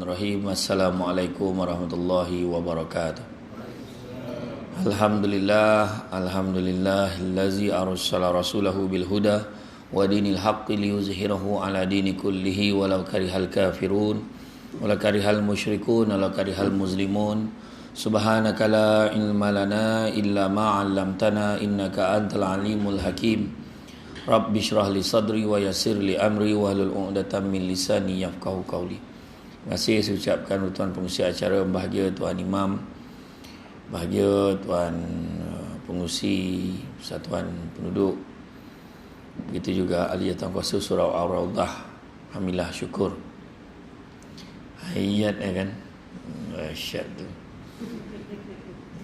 Bismillahirrahmanirrahim. Assalamualaikum warahmatullahi wabarakatuh. Alhamdulillahillazi arsala rasulahu bil huda wa dinil haqqi liyuzhirahu ala dini kullihi walau karihal kafirun walau karihal musyrikun walau karihal muslimun. Subhanaka la ilma lana illa ma 'allamtana innaka antal alimul hakim. Rabbi shrah li sadri wa yassir li amri wahlul 'uqdatam min lisani yafqahu qawli. Terima kasih saya ucapkan tuan pengurusi acara, bahagia Tuan Imam, bahagia Tuan pengurusi Persatuan Penduduk, begitu juga Aliyah Tuan Kuasa Surau Ar-Raudah. Alhamdulillah, syukur. Ayat kan, dahsyat tu.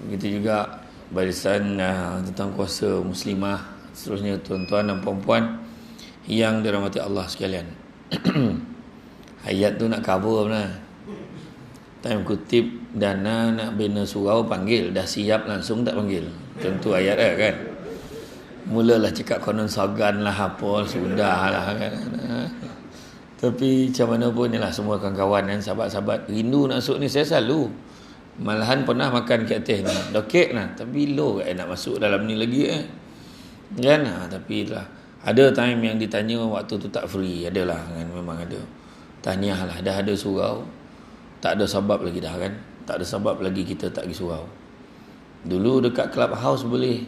Begitu juga barisan Tuan Kuasa Muslimah, seterusnya tuan-tuan dan puan-puan yang dirahmati Allah sekalian. Ayat tu nak cover mana? Time kutip dana nak bina surau panggil, dah siap langsung tak panggil. Tentu ayat kan. Mulalah cakap konon sogan lah apa, sudah lah kan. Tapi macam mana pun ni lah, semua kawan-kawan kan, sahabat-sahabat rindu nak masuk ni. Saya selalu malahan pernah makan kat atas ni, dokek lah, tapi low nak masuk dalam ni lagi kan. Tapi lah ada time yang ditanya waktu tu tak free, adalah kan, memang ada. Tahniah lah, dah ada surau, tak ada sebab lagi dah kan. Tak ada sebab lagi kita tak pergi surau. Dulu dekat clubhouse boleh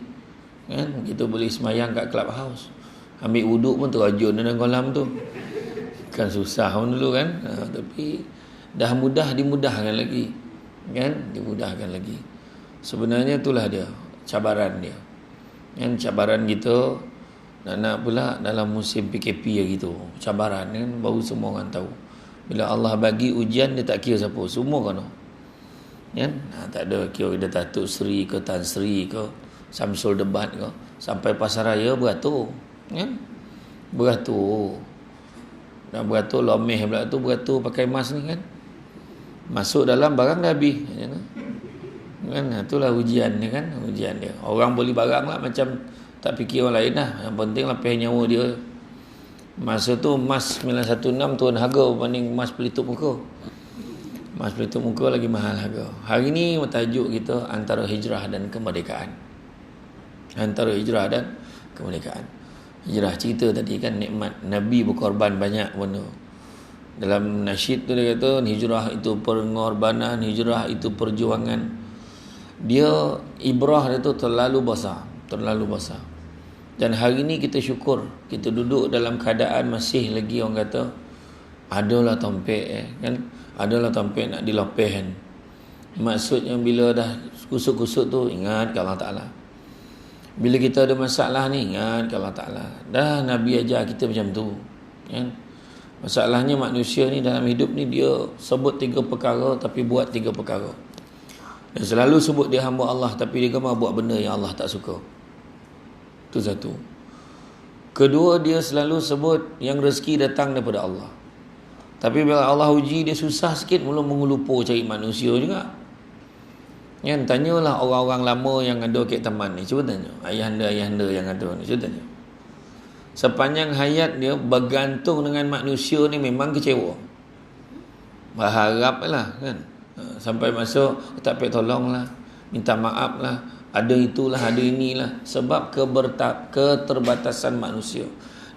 kan, kita boleh semayang kat clubhouse, ambil wuduk pun terajun dalam kolam tu kan, susah pun dulu kan. Tapi dah mudah, dimudahkan lagi kan, dimudahkan lagi. Sebenarnya itulah dia cabaran dia kan, cabaran kita nak pula dalam musim PKP gitu. Cabaran kan, baru semua orang tahu. Bila Allah bagi ujian, dia tak kira siapa, semua kena kan. Tak ada kira dia Datuk Seri ke Tan Sri ke Samsul Debat ke, sampai pasar raya beratur kan, beratur. Dan beratur lomeh pula tu, beratur pakai mask ni kan, masuk dalam barang dah habis kan. Itulah ujian dia kan, ujian dia. Orang beli barang lah macam tak fikir orang lain lah. Yang penting lapis nyawa dia. Masa tu emas 916 turun harga berbanding emas pelitup muka. Emas pelitup muka lagi mahal harga. Hari ni tajuk kita antara hijrah dan kemerdekaan. Antara hijrah dan kemerdekaan. Hijrah cerita tadi kan, nikmat Nabi berkorban banyak benda. Dalam nasyid tu dia kata, hijrah itu pengorbanan, hijrah itu perjuangan. Dia ibrah dia tu terlalu besar, terlalu besar. Dan hari ni kita syukur, kita duduk dalam keadaan masih lagi orang kata adalah tompek kan, adalah tompek nak dilopeh kan. Maksudnya bila dah kusut-kusut tu, ingat ke Allah Ta'ala. Bila kita ada masalah ni, ingat ke Allah Ta'ala. Dah Nabi ajar kita macam tu kan. Masalahnya manusia ni dalam hidup ni, dia sebut 3 perkara tapi buat 3 perkara. Dan selalu sebut dia hamba Allah, tapi dia gemar buat benda yang Allah tak suka. Itu satu. Kedua, dia selalu sebut yang rezeki datang daripada Allah, tapi bila Allah uji dia susah sikit, mula mengelupo cari manusia juga kan. Tanyalah orang-orang lama yang ada kat taman ni, cuba tanya ayahanda-ayahanda yang ada ni, cuba tanya. Sepanjang hayat dia bergantung dengan manusia ni, memang kecewa, berharap lah kan. Sampai masa tak payah tolong lah, minta maaf lah, ada itulah, ada inilah, sebab keterbatasan manusia.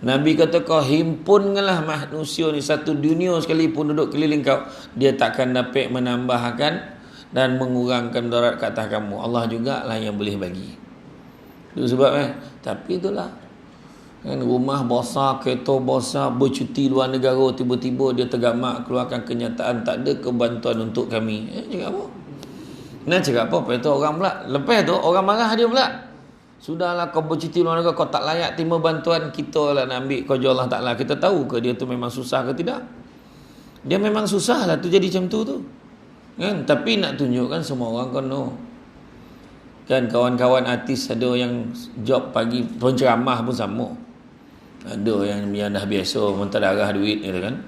Nabi kata, kau himpunkanlah manusia ni, satu dunia sekalipun duduk keliling kau, dia takkan dapat menambahkan dan mengurangkan mudarat ke atas kamu. Allah jugalah yang boleh bagi. Itu sebab tapi itulah kan, rumah besar, kereta besar, bercuti luar negara, tiba-tiba dia tergamak keluarkan kenyataan tak ada kebantuan untuk kami. Cakap apa? Nak cakap apa? Lepas tu orang pula, lepas tu orang marah dia pula. Sudahlah, kau bercuti luar negara, kau tak layak terima bantuan kita lah nak ambil kau jual Allah Ta'ala. Kita tahu ke dia tu memang susah ke tidak? Dia memang susah lah tu jadi macam tu kan. Tapi nak tunjukkan semua orang kena kan. Kawan-kawan artis ada yang job pagi, penceramah pun sama. Ada yang dah biasa mentadarat duit gitu kan.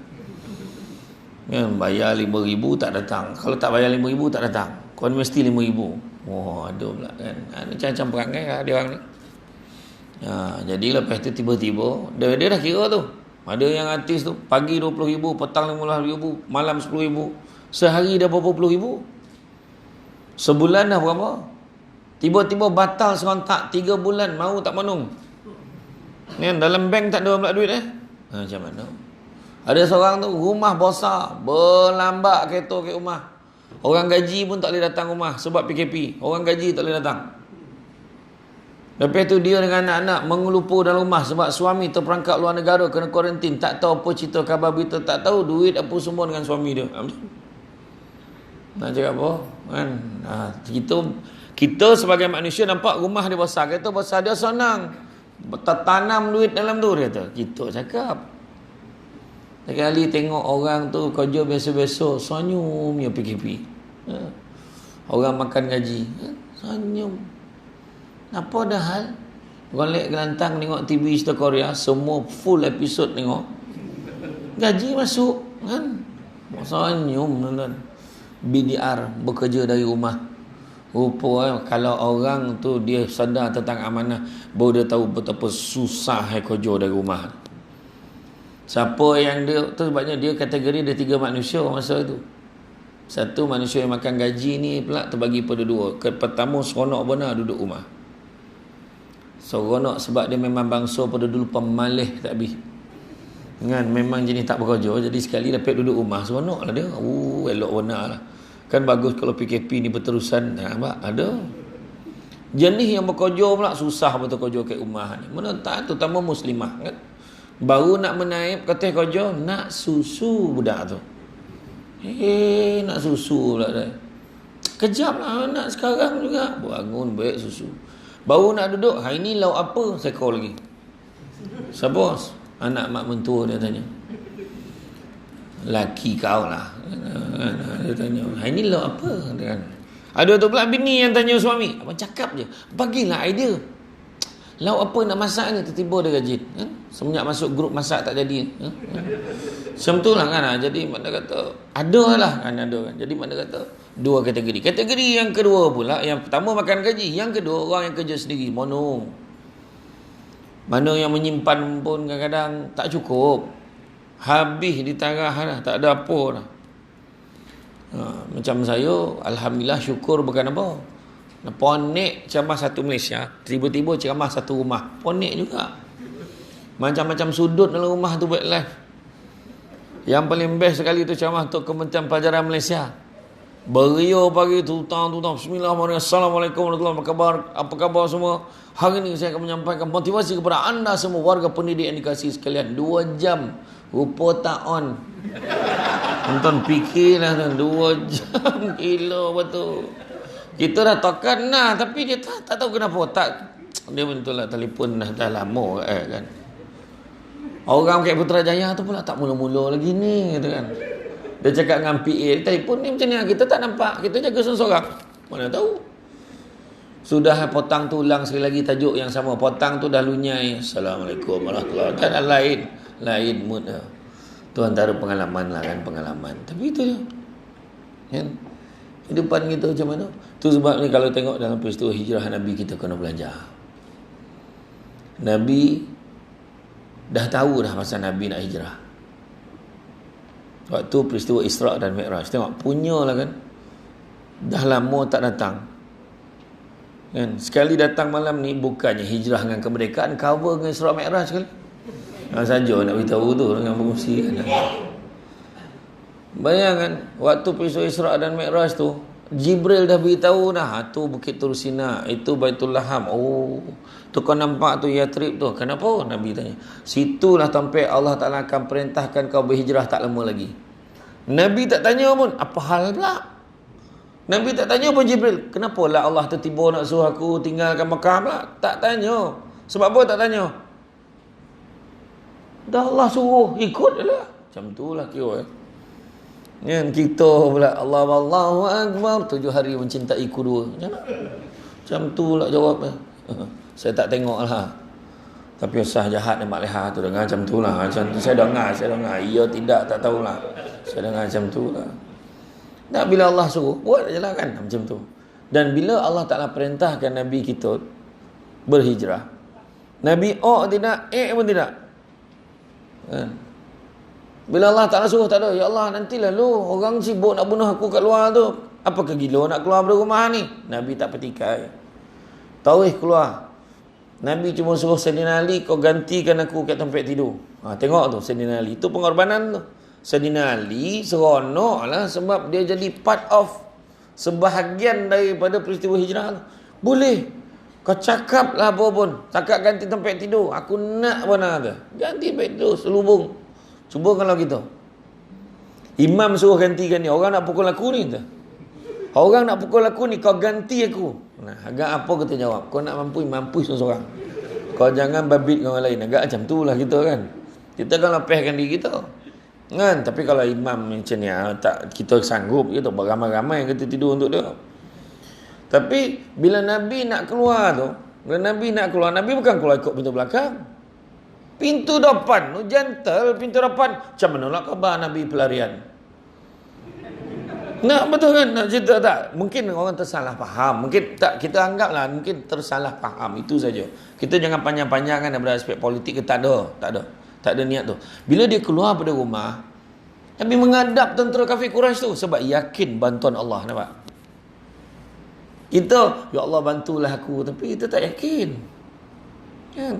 Bayar 5,000 tak datang. Kalau tak bayar 5,000 tak datang. Kau mesti 5,000. Wah, ada pula kan. Macam-macam perangai lah dia orang ni. Jadi lepas tu tiba-tiba dia dah kira tu. Ada yang artis tu pagi 20,000, petang 15,000, malam 10,000. Sehari dah berapa puluh ribu. Sebulan dah berapa? Tiba-tiba batal serentak 3 bulan, mau tak manung. Ni dalam bank tak ada pula duit macam mana? Ada seorang tu rumah besar, berlambak kereta ke rumah. Orang gaji pun tak boleh datang rumah sebab PKP. Orang gaji tak boleh datang. Lepas tu dia dengan anak-anak mengelupur dalam rumah sebab suami terperangkap luar negara, kena kuarantin, tak tahu apa cerita khabar berita, tak tahu duit apa semua dengan suami dia. Nak cakap apa? Kan? Kita sebagai manusia nampak rumah dia besar, kereta besar, dia senang tertanam duit dalam tu, dia kata. Kita cakap. Sekali tengok orang tu kerja biasa-biasa, senyumnya PKP. Orang makan gaji, senyum. Apa dah hal? Orang lek gelantang tengok TV cerita Korea, semua full episode tengok. Gaji masuk, kan? Senyum, tuan-tuan. BDR, bekerja dari rumah. Rupa kalau orang tu dia sedar tentang amanah, baru dia tahu betapa susah kerja dari rumah. Siapa yang dia tu, sebabnya dia kategori ada 3 manusia masa tu. Satu, manusia yang makan gaji ni pula terbagi pada 2. Pertama, seronok benar duduk rumah. Seronok sebab dia memang bangsa pada dulu pemalih tak habis. Kan memang jenis tak bekerja, jadi sekali dapat duduk rumah seronoklah dia. Elok benar lah. Kan bagus kalau PKP ni berterusan. Nampak? Ada. Jenis yang bekerja pula susah betul kerja kat rumah ni. Mana tak, terutama muslimah kan. Baru nak menaip kata kerja, nak susu budak tu. Nak susu pula dah. Kejap lah nak sekarang juga. Bangun baik susu. Baru nak duduk, hari ni lauk apa? Saya call lagi. Siapa? Anak mak mentua dia tanya. Laki kau lah. Dia tanya, hari ni lauk apa? Dia kan. Ada tu pula bini yang tanya suami. Abang cakap je, bagilah idea. Lauk apa nak masak ni? Tiba-tiba dia rajin. Semenjak masuk grup masak tak jadi. Macam tu lah kan. Jadi mana kata, ada lah kan, ada kan. Jadi mana kata, 2 kategori. Kategori yang kedua pula, yang pertama makan gaji. Yang kedua, orang yang kerja sendiri. Mana yang menyimpan pun kadang-kadang tak cukup. Habis di tarah lah, tak ada apa lah. Macam saya, alhamdulillah syukur bukan apa. Ponek ceramah satu Malaysia, tiba-tiba ceramah satu rumah. Ponek juga. Macam-macam sudut dalam rumah tu buat live. Yang paling best sekali tu ceramah untuk Kementerian Pelajaran Malaysia. Beria pagi tu, Bismillahirrahmanirrahim. Assalamualaikum warahmatullahi wabarakatuh. Apa khabar semua? Hari ini saya akan menyampaikan motivasi kepada anda semua warga pendidik yang dikasihi sekalian. 2 jam. Rupa tak on. Nonton fikirlah tu. 2 jam. Gila betul. Kita dah tokan nah, tapi dia tak tahu kenapa dia betul lah, telefon dah lama kan. Orang kat Putrajaya tu pula tak mula-mula lagi ni gitu kan. Dia cakap dengan PA, telefon ni macam ni, kita tak nampak, kita jaga seorang-seorang. Mana tahu. Sudah potang tu ulang sekali lagi tajuk yang sama. Potang tu dah lunyai. Assalamualaikum warahmatullahi wabarakatuh. Lain mood dah. Tu antara pengalaman lah kan, pengalaman. Tapi itu je. Kan? Kehidupan kita macam mana? Tu sebab ni kalau tengok dalam peristiwa hijrah Nabi, kita kena belajar. Nabi dah tahu dah masa Nabi nak hijrah. Waktu peristiwa Isra' dan Mi'raj. Tengok, punyalah kan. Dah lama tak datang. Kan? Sekali datang malam ni, bukannya hijrah dengan kemerdekaan, cover dengan Isra' Mi'raj sekali. Saja nak beritahu tu dengan pengusi kan. Bayangkan waktu peristiwa Isra' dan Mi'raj tu, Jibril dah beritahu dah, tu Bukit Tursina, itu Baitul Laham. Tu kau nampak tu Yatrib tu. Kenapa? Nabi tanya. Situlah sampai Allah Ta'ala akan perintahkan kau berhijrah tak lama lagi. Nabi tak tanya pun, apa hal pula? Nabi tak tanya pun Jibril, kenapa lah Allah tiba-tiba nak suruh aku tinggalkan Mekah pula? Tak tanya. Sebab apa tak tanya? Dah Allah suruh, ikut je lah. Macam tu lah kira Yang kita pula Allahu Akbar 7 hari mencintai kedua. Macam tu lah jawabnya. Saya tak tengok lah. Tapi usah jahat dan makleha tu dengar macam tu lah. Macam tu saya dengar. Ya tidak, tak tahulah. Saya dengar macam tu lah. Nah, bila Allah suruh, buat je lah kan. Macam tu. Dan bila Allah Ta'ala perintahkan Nabi kita berhijrah, Nabi tidak, pun tidak. Kan? Bila Allah Ta'ala suruh, tak ada. Ya Allah, nantilah lu, orang sibuk nak bunuh aku kat luar tu. Apakah gila nak keluar dari rumah ni? Nabi tak petikai. Tahu keluar. Nabi cuma suruh Sayyidina Ali, kau gantikan aku kat tempat tidur. Tengok tu Sayyidina Ali. Itu pengorbanan tu. Sayyidina Ali seronok lah sebab dia jadi part of sebahagian daripada peristiwa hijrah tu. Boleh. Kau cakap lah apa pun. Cakap ganti tempat tidur. Aku nak pun ada. Ganti tempat tidur. Selubung. Cuba kalau gitu. Imam suruh gantikan ni. Orang nak pukul aku ni. Orang nak pukul aku ni. Kau ganti aku. Nah, agak apa kita jawab? Kau nak mampu seorang. Kau jangan babit dengan orang lain. Agak macam tu lah kita kan. Kita kan lepaskan diri kita. Kan? Tapi kalau imam macam ni, tak, kita sanggup gitu. Beramai-ramai yang kita tidur untuk dia. Tapi bila Nabi nak keluar tu, Nabi bukan keluar ikut pintu belakang. Pintu depan tu gentle, pintu depan. Macam mana nak khabar Nabi pelarian? Nak betul kan? Nak cerita tak? Mungkin orang tersalah faham. Mungkin tak, kita anggaplah mungkin tersalah faham. Itu saja. Kita jangan panjang-panjangkan daripada aspek politik ke tak ada niat tu. Bila dia keluar pada rumah, Nabi menghadap tentera kafir Quraisy tu sebab yakin bantuan Allah, nampak? Kita, ya Allah bantulah aku, tapi kita tak yakin. Kan?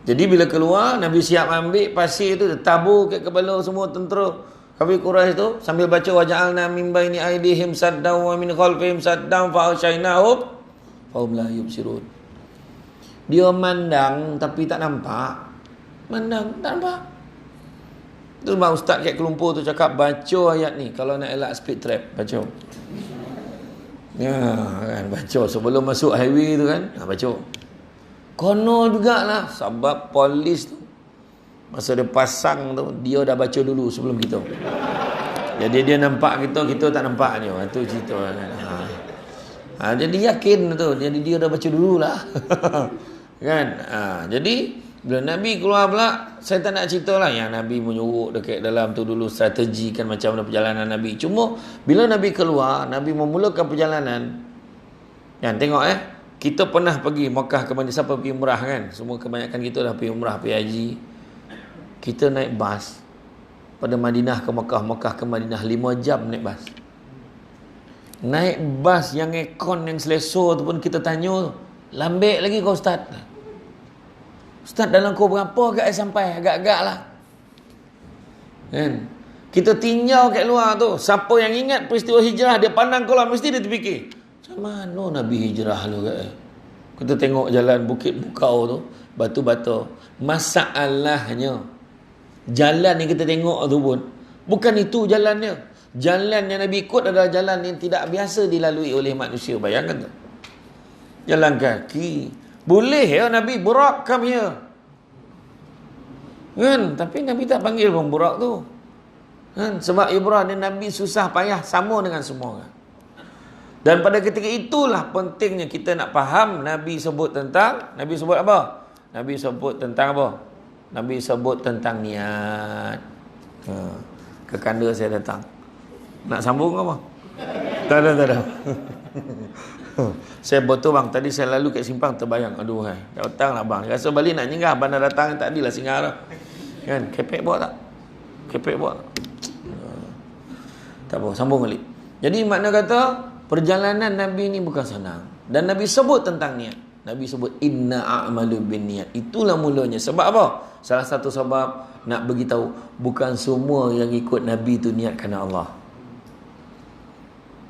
Jadi bila keluar, Nabi siap ambil pasir tu, tabur kat kepala semua tentera kafir Quraisy tu sambil baca waja'alna min baini aidihim saddan wa min khalfihim saddan fa asyainahum fa hum la yubsirun. Dia mandang tapi tak nampak. Tak nampak. Tu sebab ustaz kat Kelumpur tu cakap baca ayat ni kalau nak elak speed trap, baca. Ya, kan baca sebelum masuk highway tu kan. Baca. Kono jugalah sebab polis tu masa dia pasang tu, dia dah baca dulu sebelum kita. Jadi dia nampak kita tak nampak dia. Itu cerita kan. Jadi yakin tu. Jadi dia dah baca dululah. Kan? Jadi bila Nabi keluar pula, saya tak nak cerita lah yang Nabi menyuruh dekat dalam tu dulu strategi kan macam mana perjalanan Nabi. Cuma bila Nabi keluar, Nabi memulakan perjalanan. Yang tengok kita pernah pergi Mekah ke Madinah. Siapa pergi umrah kan? Semua kebanyakan kita dah pergi umrah, pergi haji. Kita naik bas pada Madinah ke Mekah, Mekah ke Madinah 5 jam naik bas. Naik bas yang aircon yang selesa tu pun kita tanya, lambek lagi kau ustaz? Ustaz dalam kau berapa agak sampai? Agak-agak lah. Kan? Kita tinjau kat luar tu, siapa yang ingat peristiwa hijrah, dia pandang keluar mesti dia terfikir, macam mana Nabi hijrah lu kat? Kita tengok jalan Bukit Bukau tu, batu-batu. Masalahnya jalan yang kita tengok tu pun bukan itu jalannya. Jalan yang Nabi ikut adalah jalan yang tidak biasa dilalui oleh manusia. Bayangkan tu. Jalan kaki. Boleh ya Nabi Burak come here. Kan? Tapi Nabi tak panggil pun Burak tu. Kan? Sebab Ibrahim dan Nabi susah payah sama dengan semua orang. Dan pada ketika itulah pentingnya kita nak faham Nabi sebut tentang, Nabi sebut apa? Nabi sebut tentang apa? Nabi sebut tentang niat. Ke kanda saya datang. Nak sambung ke apa? Tak ada. Saya betul bang, tadi saya lalu kat simpang terbayang, aduh hai, datang lah bang. Rasa balik nak nyinggah, bandar datang tak adalah singgah dah. Kan, kepek buat tak? Tak apa, sambung balik. Jadi makna kata perjalanan Nabi ni bukan senang. Dan Nabi sebut tentang niat. Nabi sebut inna a'malu bin niat. Itulah mulanya. Sebab apa? Salah satu sebab nak beritahu bukan semua yang ikut Nabi tu niat kerana Allah.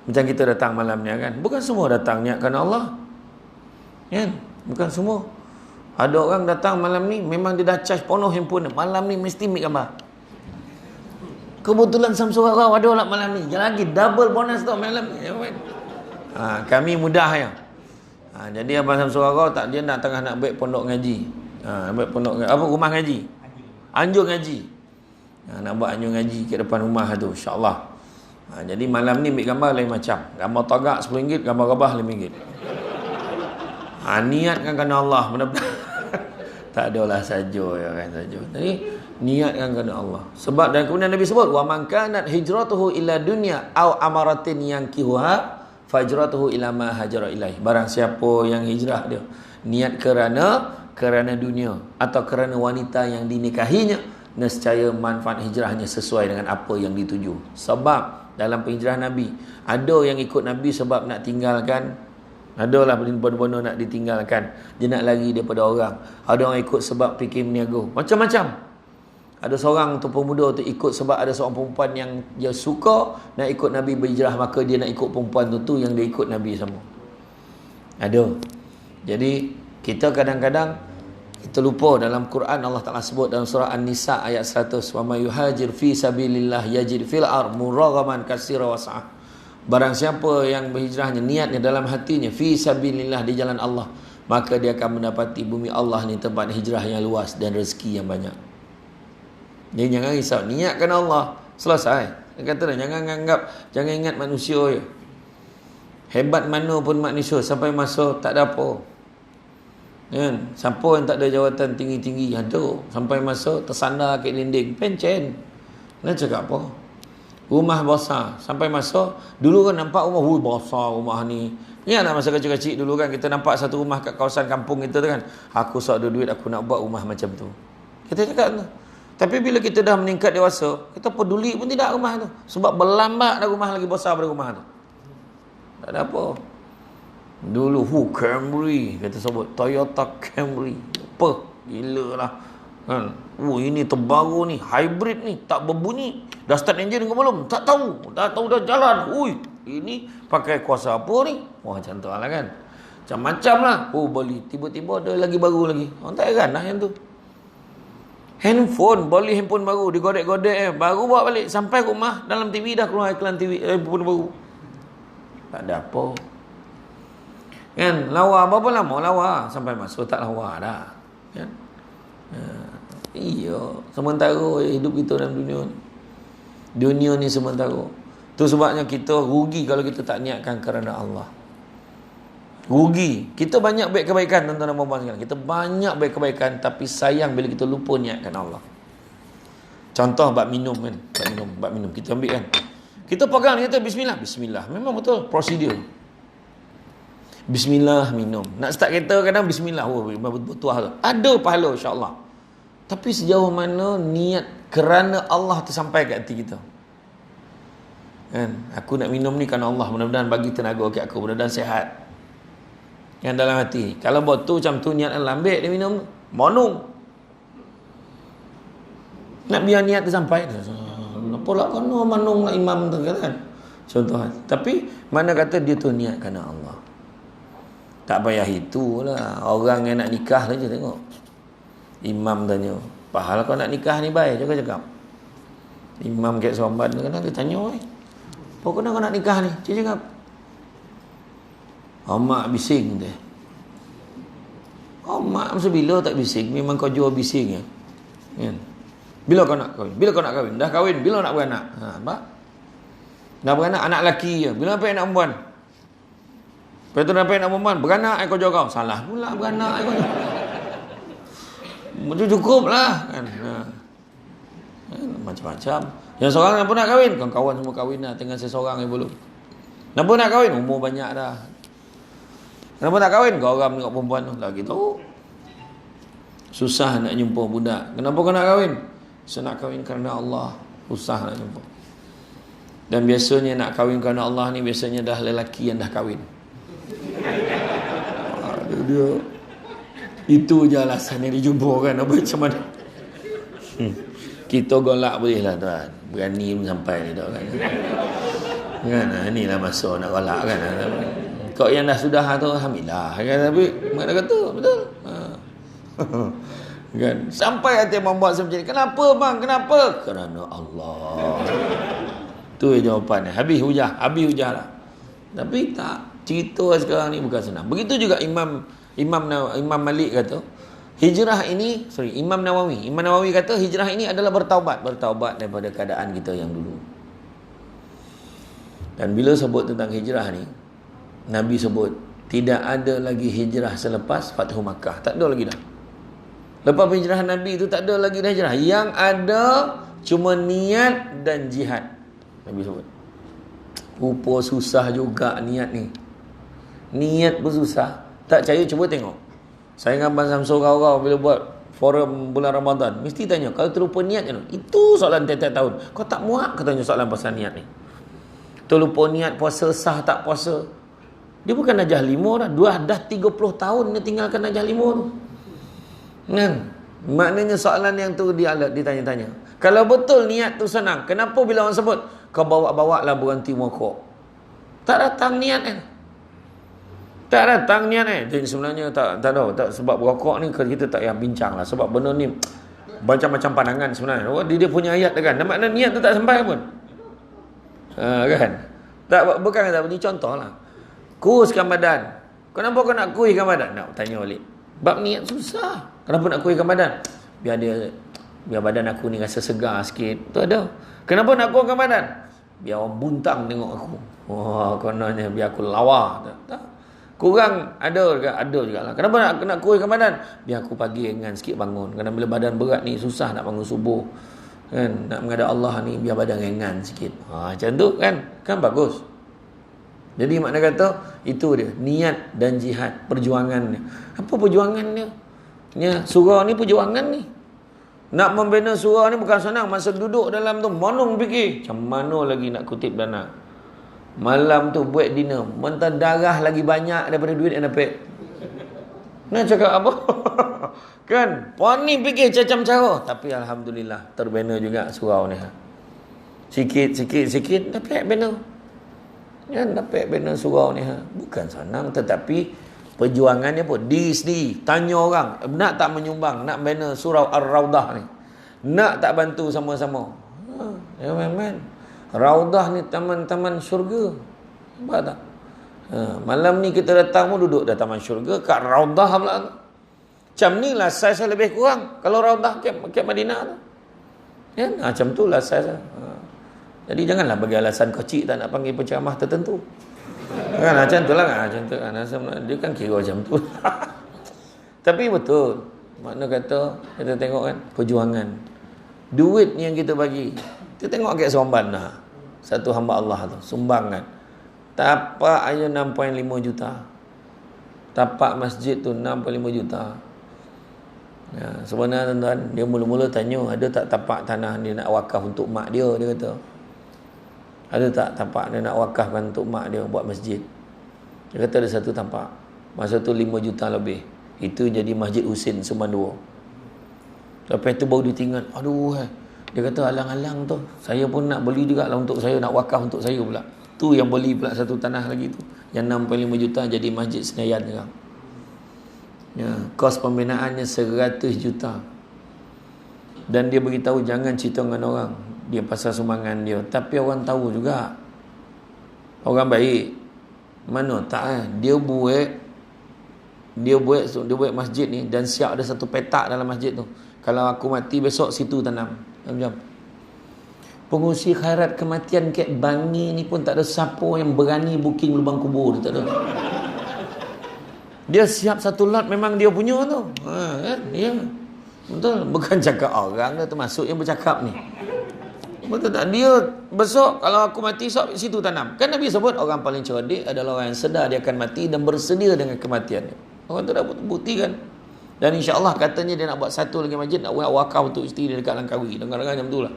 Macam kita datang malam ni kan, bukan semua datang niat kerana Allah. Kan? Bukan semua. Ada orang datang malam ni memang dia dah charge penuh handphone. Malam ni mesti ambil gambar. Kebetulan Samsul Rau ada lah malam ni. Jangan lagi double bonus tu malam ni. Kami mudah ya. Jadi Abang Samsul Rau tak, dia nak tengah nak buat pondok ngaji. Buat pondok apa, rumah ngaji. Anjur ngaji. Nak buat anjur ngaji kat depan rumah tu, insya-Allah. Jadi malam ni ambil gambar lain macam. Gambar tagak RM10, gambar rabah RM5. Niatkan kerana Allah, benar-benar. Tak adalah saja ya kan saja. Jadi niatkan kerana Allah. Sebab dan kemudian Nabi sebut wa man kanat hijratuhu ila dunya aw amaratin yankihuha fajratuhu ila ma hajara ilaih. Barang siapa yang hijrah dia niat kerana dunia atau kerana wanita yang dinikahinya, nescaya manfaat hijrahnya sesuai dengan apa yang dituju. Sebab dalam penghijrahan Nabi, ada yang ikut Nabi sebab nak tinggalkan, adalah benar-benar nak ditinggalkan, dia nak lari daripada orang. Ada orang ikut sebab fikir meniaga, macam-macam. Ada seorang tu pemuda tu ikut sebab ada seorang perempuan yang dia suka nak ikut Nabi berhijrah, maka dia nak ikut perempuan tu yang dia ikut Nabi sama. Ada. Jadi kita kadang-kadang kita lupa. Dalam Quran Allah Ta'ala sebut dalam surah An-Nisa ayat 100, wa may yuhajir fi sabilillah yajid fil ard muraghaman katsira was'ah. Barang siapa yang berhijrahnya, niatnya dalam hatinya fi sabilillah, di jalan Allah, maka dia akan mendapati bumi Allah ni tempat hijrah yang luas dan rezeki yang banyak. Jadi jangan risau, niatkan Allah, selesai. Dia kata dah, jangan ingat manusia je. Hebat mana pun manusia, sampai masa tak ada apa. Kan? Siapa yang tak ada jawatan tinggi-tinggi, ada. Sampai masa tersandar ke dinding, pencen. Nak cakap apa? Rumah besar, sampai masa dulu kan nampak rumah, besar rumah ni. Ingat tak masa kecil-kecil dulu kan, kita nampak satu rumah kat kawasan kampung kita tu kan, aku sok ada duit, aku nak buat rumah macam tu. Kita cakap tu. Tapi bila kita dah meningkat dewasa, kita peduli pun tidak rumah tu. Sebab berlambat dah rumah lagi besar daripada rumah tu. Tak ada apa. Dulu Camry, kita sebut Toyota Camry. Apa? Gila lah. Kan? Ini terbaru ni, hybrid ni, tak berbunyi. Dah start enjin ke belum? Tak tahu. Dah tahu dah jalan. Ini pakai kuasa apa ni? Wah, macam tu lah kan. Macam-macam lah. Beli. Tiba-tiba ada lagi baru lagi. Orang tak heran lah yang tu. Handphone, beli handphone baru, digodek-godek baru bawa balik, sampai rumah dalam TV dah keluar iklan TV handphone baru. Tak ada apa. Kan, lawa berapa lama lawa? Sampai masuk tak lawa dah. Kan? Iya, sementara hidup kita dalam dunia ni. Dunia ni sementara. Tu sebabnya kita rugi kalau kita tak niatkan kerana Allah. Rugi. Kita banyak baik kebaikan, tuan-tuan dan puan-puan sekalian. Kita banyak baik kebaikan, tapi sayang bila kita lupa niatkan Allah. Contoh bab minum kan. Bab minum. Kita ambil kan. Kita pegang, kita bismillah. Bismillah. Memang betul prosedur. Bismillah minum. Nak start kereta kadang bismillah. Betul tu. Ada pahala insya-Allah. Tapi sejauh mana niat kerana Allah tersampai kat hati kita. Kan? Aku nak minum ni kerana Allah. Mudah-mudahan bagi tenaga kat aku. Mudah-mudahan sihat. Yang dalam hati. Kalau buat tu macam tu niat lambik dia minum, monung. Nak biar niat dia sampai. Apa lah kena manung lah imam tu kan. Contoh. Tapi mana kata dia tu niat kerana Allah. Tak payah itulah. Orang yang nak nikah saja tengok. Imam tanya, pahala kau nak nikah ni baik juga cakap. Imam kat Somban kadang dia tanya, apa kena kau nak nikah ni? Dia cakap, Mak bising dia. Mak masa bila tak bising? Memang kau jual bising ya. Kan? Bila kau nak kahwin? Bila kau nak kahwin? Dah kahwin, bila nak beranak? Mak. Dah beranak anak lelaki je. Bila apa nak perempuan? Lepas tu apa nak perempuan? Beranak kau jual kau. Salah pula beranak kau. Itu cukup lah kan. Macam-macam. Yang seorang apa nak kahwin? Kawan-kawan semua kahwin lah. Tinggal seseorang yang belum. Kenapa nak kahwin? Umur banyak dah. Kenapa nak kahwin? Kau orang tengok perempuan tu. Lagi tahu. Susah nak jumpa budak. Kenapa kau nak kahwin? Saya nak kahwin kerana Allah. Susah nak jumpa. Dan biasanya nak kahwin kerana Allah ni biasanya dah lelaki yang dah kahwin. Aduh dia. Itu je alasan yang dijumpa kan. Apa macam mana? Kita golak boleh lah tuan. Berani pun sampai ni tak kan. Kan? Inilah masa nak golak kan. Kau yang dah sudah tu alhamdulillah kan, tapi mana kata betul. Kan? Sampai hati membuat macam ni. Kenapa bang? Kenapa? Kerana Allah. Tu jawapannya. Habis hujah lah. Tapi tak, cerita sekarang ni bukan senang. Begitu juga Imam Malik kata, Imam Nawawi kata hijrah ini adalah bertaubat daripada keadaan kita yang dulu. Dan bila sebut tentang hijrah ni, Nabi sebut tidak ada lagi hijrah selepas Fathu Makkah. Tak ada lagi dah. Lepas penhijrahan Nabi itu tak ada lagi dah hijrah. Yang ada cuma niat dan jihad. Nabi sebut. Rupa susah juga niat ni. Niat pun susah. Tak percaya cuba tengok. Saya dengan Abang Samsul kau bila buat forum bulan Ramadan, mesti tanya, kalau terlupa niat itu soalan tiap-tiap tahun. Kau tak muak katanya soalan pasal niat ni. Terlupa niat puasa sah tak puasa. Dia bukan najah 5 dah 30 tahun dia tinggalkan najah 5 tu. Kan? Maknanya soalan yang tu ditanya-tanya. Kalau betul niat tu senang, kenapa bila orang sebut kau bawa-bawa lah berhenti merokok? Tak datang niat Tak datang niat Jadi sebenarnya tak tahu sebab berokok ni kita tak payah bincang lah, sebab benda ni macam-macam pandangan sebenarnya. Dia punya ayat kan. Maknanya niat tu tak sampai pun. Kan? Tak, bukan tak beri contoh lah. Kuruskan badan. Kenapa kau nak kuruskan badan? Nak tanya balik. Bab niat susah. Kenapa nak kuruskan badan? Biar badan aku ni rasa segar sikit. Tu ada. Kenapa nak kuruskan badan? Biar orang buntang tengok aku. Kononnya biar aku lawa. Tak. Kurang ada juga lah. Kenapa nak kuruskan badan? Biar aku pagi ringan sikit bangun. Kerana bila badan berat ni susah nak bangun subuh. Kan, nak menghadap Allah ni biar badan ringan sikit. Macam tu kan bagus. Jadi makna kata itu dia niat dan jihad, perjuangan dia. Apa perjuangan dia? Surau ni perjuangan ni. Nak membina surau ni bukan senang. Masa duduk dalam tu monong fikir, macam mana lagi nak kutip dana. Malam tu buat dinner, mentah darah lagi banyak daripada duit yang dapat. Nak cakap apa? Kan? Puan ni fikir macam cara. Tapi Alhamdulillah terbina juga surau ni. Sikit dapat bina. Dapat bina surau ni. Bukan senang, tetapi perjuangannya pun diri sendiri. Tanya orang, nak tak menyumbang, nak bina surau Ar-Raudah ni? Nak tak bantu sama-sama? Ya man. Raudah ni taman-taman syurga. Nampak tak? Malam ni kita datang pun duduk dah taman syurga, kat Raudah pula tu. Macam ni lah saiz lebih kurang kalau Raudah ke Madinah tu. Ya, macam tu lah saiz. Jadi janganlah bagi alasan kecil tak nak panggil penceramah tertentu. Kan macam tu lah kan. Macam tu kan. Dia kan kira macam tu. Tapi betul. Makna kata kita tengok kan perjuangan. Duit yang kita bagi. Kita tengok kat Seremban lah. Satu hamba Allah tu sumbangan. Tapak aja 6.5 juta. Tapak masjid tu 6.5 juta. Ya, sebenarnya tuan-tuan, dia mula-mula tanya ada tak tapak tanah dia nak wakaf untuk mak dia kata. Ada tak tapak dia nak wakafkan untuk mak dia buat masjid. Dia kata ada satu tapak. Masa tu 5 juta lebih. Itu jadi Masjid Husin Sumban 2. Lepas tu baru ditinggal. Dia kata alang-alang tu. Saya pun nak beli juga lah untuk saya, nak wakaf untuk saya pula. Tu yang beli pula satu tanah lagi tu. Yang 6.5 juta jadi Masjid Senayan sekarang. Ya, kos pembinaannya 100 juta. Dan dia beritahu jangan cerita dengan orang dia pasal sumbangan dia, tapi orang tahu juga. Orang baik. Mana tak dia buat masjid ni dan siap ada satu petak dalam masjid tu. Kalau aku mati besok situ tanam. Macam pengurusi khairat kematian kat Bangi ni pun tak ada siapa yang berani booking lubang kubur, tak ada. Dia siap satu lot memang dia punya tu. Kan? Ya. Betul. Bukan cakap orang dah termasuk yang bercakap ni. Betul tak? Dia besok kalau aku mati esok situ tanam. Kan Nabi sebut orang paling cerdik adalah orang yang sedar dia akan mati dan bersedia dengan kematian dia. Orang tu dah buktikan. Dan insya-Allah katanya dia nak buat satu lagi masjid, nak buat wakaf untuk isteri dia dekat Langkawi. Dengar-dengar macam tu lah.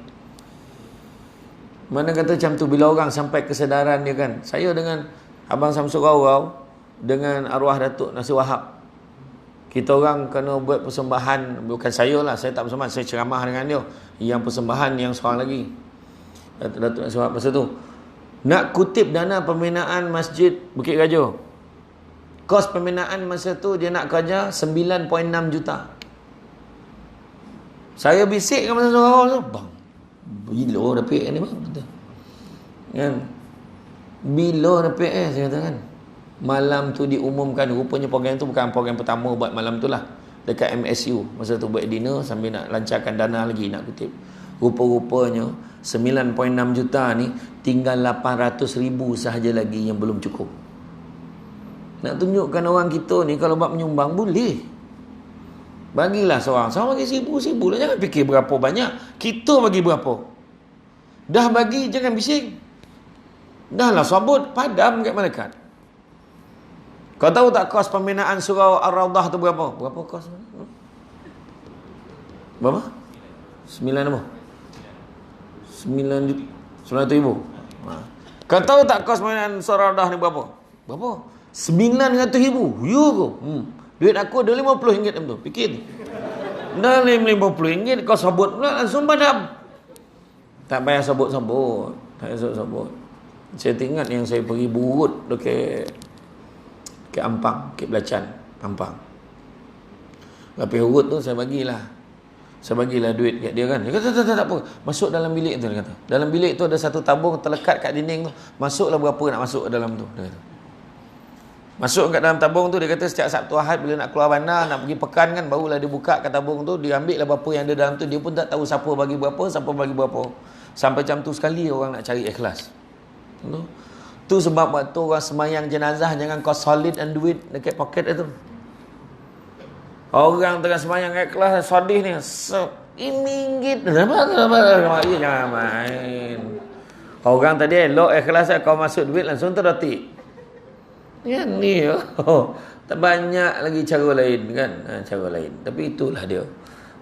Mana kata macam tu bila orang sampai kesedaran dia kan. Saya dengan Abang Samsul Rau dengan arwah Datuk Nasir Wahab, kita orang kena buat persembahan. Bukan saya lah, saya tak persembahan, saya ceramah dengan dia. Yang persembahan yang seorang lagi, Datuk Nasir Wahab masa tu nak kutip dana pembinaan Masjid Bukit Raja. Kos pembinaan masa tu dia nak kerja 9.6 juta. Saya bisik dengan masa seorang tu, bang, bila dapat ni bang? Kan? Bila dapat saya kata kan. Malam tu diumumkan, rupanya program tu bukan program pertama buat malam tu lah. Dekat MSU. Masa tu buat dinner sambil nak lancarkan dana lagi nak kutip. Rupa-rupanya 9.6 juta ni tinggal 800,000 sahaja lagi yang belum cukup. Nak tunjukkan orang kita ni kalau buat menyumbang boleh. Bagilah seorang bagi 1,000 lah. Jangan fikir berapa banyak. Kita bagi berapa. Dah bagi jangan bising. Dah lah sabut padam kat malaikat. Kau tahu tak kos pembinaan surau Ar-Raudah tu berapa? Berapa kos? Berapa? 9 apa? 900,000. Kau tahu tak kos mainan Saradah ni berapa? Berapa? 900,000. Ya ke? Duit aku ada RM50 tu. Fikir. Dah RM50 kau sabut pula langsung padam. Tak payah sabut-sabut. Tak payah sabut-sabut. Saya ingat yang saya pergi burut dekat Ampang, dekat Belacan, Ampang. Lepas urut tu saya bagilah duit kat dia kan. Dia kata tak apa. Masuk dalam bilik tu, dia kata. Dalam bilik tu ada satu tabung terlekat kat dinding tu. Masuklah berapa nak masuk dalam tu, dia kata. Masuk kat dalam tabung tu, dia kata setiap Sabtu Ahad bila nak keluar bandar, nak pergi pekan kan, barulah dia buka kat tabung tu, dia ambil lah berapa yang ada dalam tu. Dia pun tak tahu siapa bagi berapa. Sampai macam tu sekali orang nak cari ikhlas. Tu sebab waktu orang semayang jenazah jangan kau solid dan duit dekat poket itu. Orang tengah semayang ikhlas sedih ni, RM1. Jangan main. Orang tadi elok ikhlas kau masuk duit langsung terdetik. Ya ni tak banyak lagi cara lain kan, cara lain. Tapi itulah dia.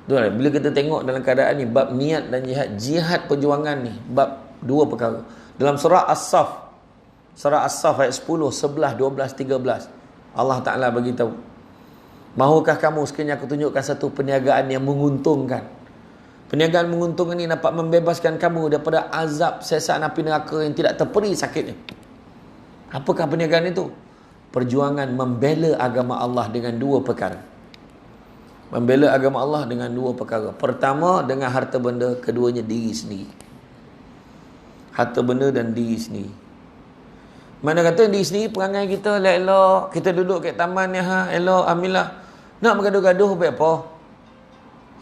Itulah. Bila kita tengok dalam keadaan ni bab niat dan jihad perjuangan ni bab dua perkara. Dalam surah As-Saff ayat 10, 11, 12, 13 Allah Ta'ala bagi tahu, mahukah kamu sekiranya aku tunjukkan satu perniagaan yang menguntungkan. Perniagaan menguntungkan ini dapat membebaskan kamu daripada azab sesaan api neraka yang tidak terperi sakitnya. Apakah perniagaan itu? Perjuangan membela agama Allah dengan dua perkara. Membela agama Allah dengan dua perkara. Pertama dengan harta benda, keduanya diri sendiri. Harta benda dan diri sendiri. Mana kata diri sendiri perangai kita elok, kita duduk kat taman ni elok, alhamdulillah. Nak bergaduh-gaduh baik apa?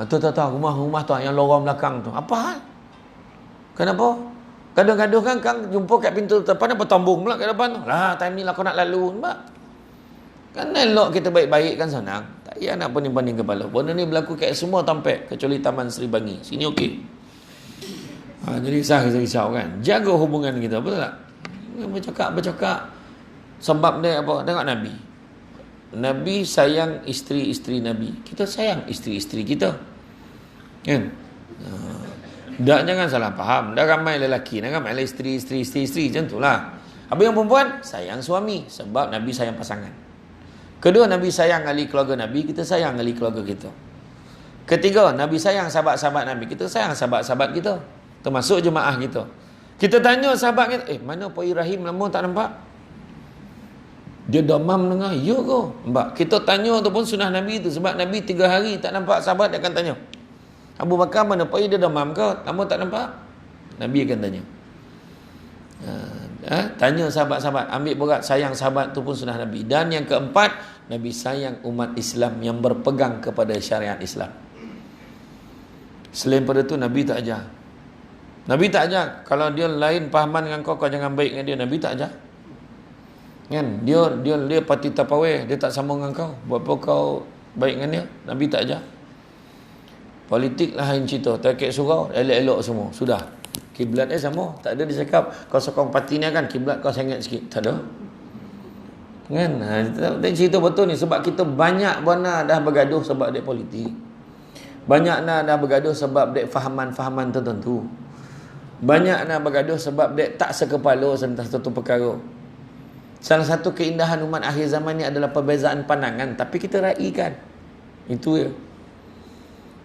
Tak, rumah tu yang lorong belakang tu. Apa hal? Kenapa? Gaduh-gaduh kan jumpa kat pintu depan apa tombong pula kat depan tu. Lah time ni lah kau nak lalu nampak. Kan elok kita baik-baik kan senang. Tak payah nak pening-pening kepala. Benda ni berlaku kat semua tampek kecuali Taman Seri Bangi. Sini okey. Jadi risau kan. Jaga hubungan kita, betul tak? Bercakap. Sebab dia apa? Tengok Nabi. Nabi sayang isteri-isteri Nabi. Kita sayang isteri-isteri kita. Kan? Jangan salah faham. Dah ramai lelaki, dah ramai isteri macam itulah. Habis yang perempuan sayang suami sebab Nabi sayang pasangan. Kedua, Nabi sayang ahli keluarga Nabi, kita sayang ahli keluarga kita. Ketiga, Nabi sayang sahabat-sahabat Nabi, kita sayang sahabat-sahabat kita, termasuk jemaah kita. Kita tanya sahabat kita, mana Pak Ibrahim lama tak nampak? Dia demam dengar, ya ke? Mbak, kita tanya tu pun sunnah Nabi tu. Sebab Nabi 3 hari tak nampak sahabat, dia akan tanya, Abu Bakar mana Pak, dia demam ke? Lama tak nampak? Nabi akan tanya. Tanya sahabat-sahabat, ambil berat, sayang sahabat tu pun sunnah Nabi. Dan yang keempat, Nabi sayang umat Islam yang berpegang kepada syariat Islam. Selain pada tu Nabi tak ajar. Nabi tak ajar kalau dia lain pahaman dengan kau jangan baik dengan dia. Nabi tak ajar. Kan? Dia parti tapawai, dia tak sama dengan kau. Buat apa kau baik dengan dia? Nabi tak ajar. Politik lah yang cerita, terkait surau, elok-elok semua. Sudah. Kiblat sama. Tak ada dia cakap, kau sokong parti ni kan, kiblat kau sengit sikit. Tak ada. Kan? Dia cerita betul ni. Sebab kita banyak benar dah bergaduh sebab dia politik. Banyak dah bergaduh sebab dia fahaman-fahaman tertentu. Banyak nak bergaduh sebab dia tak sekepala tentang satu perkara. Salah satu keindahan umat akhir zaman ni adalah perbezaan pandangan, tapi kita raikan. Itu ya.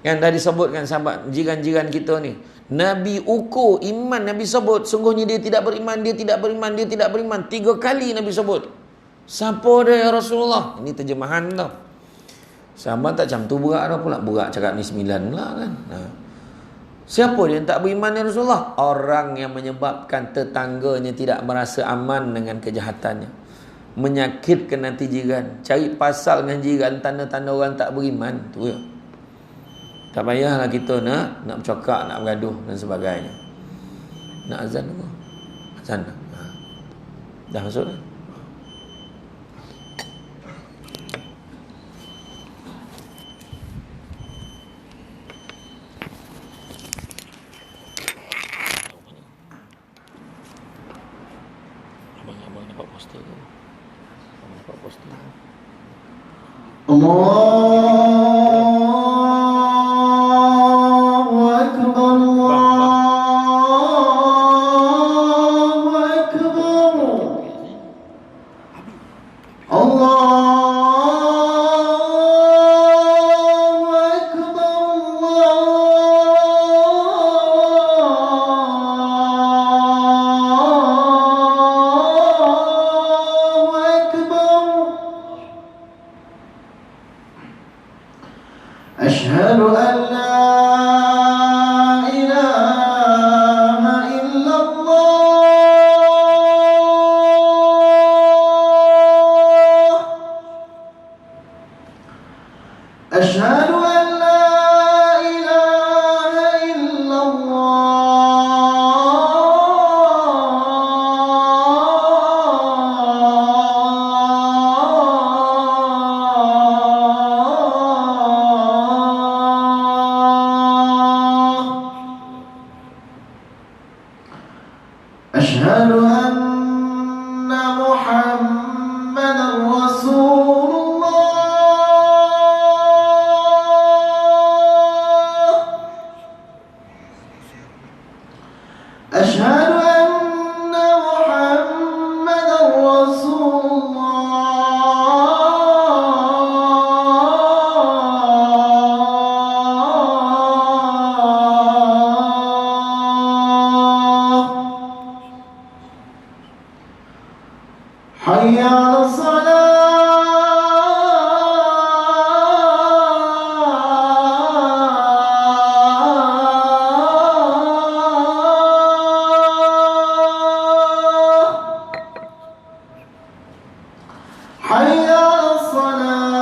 Kan dah disebutkan sahabat jiran-jiran kita ni, Nabi ukur iman, Nabi sebut sungguhnya dia tidak beriman, dia tidak beriman, dia tidak beriman. 3 kali Nabi sebut. Siapa dia ya Rasulullah? Ini terjemahan tau. Sahabat tak macam tu berat dah pula. Berat cakap ni 9 pula kan. Siapa dia yang tak beriman ya Rasulullah? Orang yang menyebabkan tetangganya tidak merasa aman dengan kejahatannya, menyakitkan nanti jiran, cari pasal dengan jiran, tanda-tanda orang tak beriman. Tu ya. Tak payahlah kita nak bercakap, nak bergaduh dan sebagainya. Nak azan ke? Azan dah. Dah masuk dah. Abang dapat poster tu. Abang dapat poster. Allah أشهد أن لا إله إلا الله. أشهد أن لا إله إلا الله. أشهد أن محمدا رسول الله. أشهد أن محمدا رسول الله. حي على الصلاة. حي على الصلاة.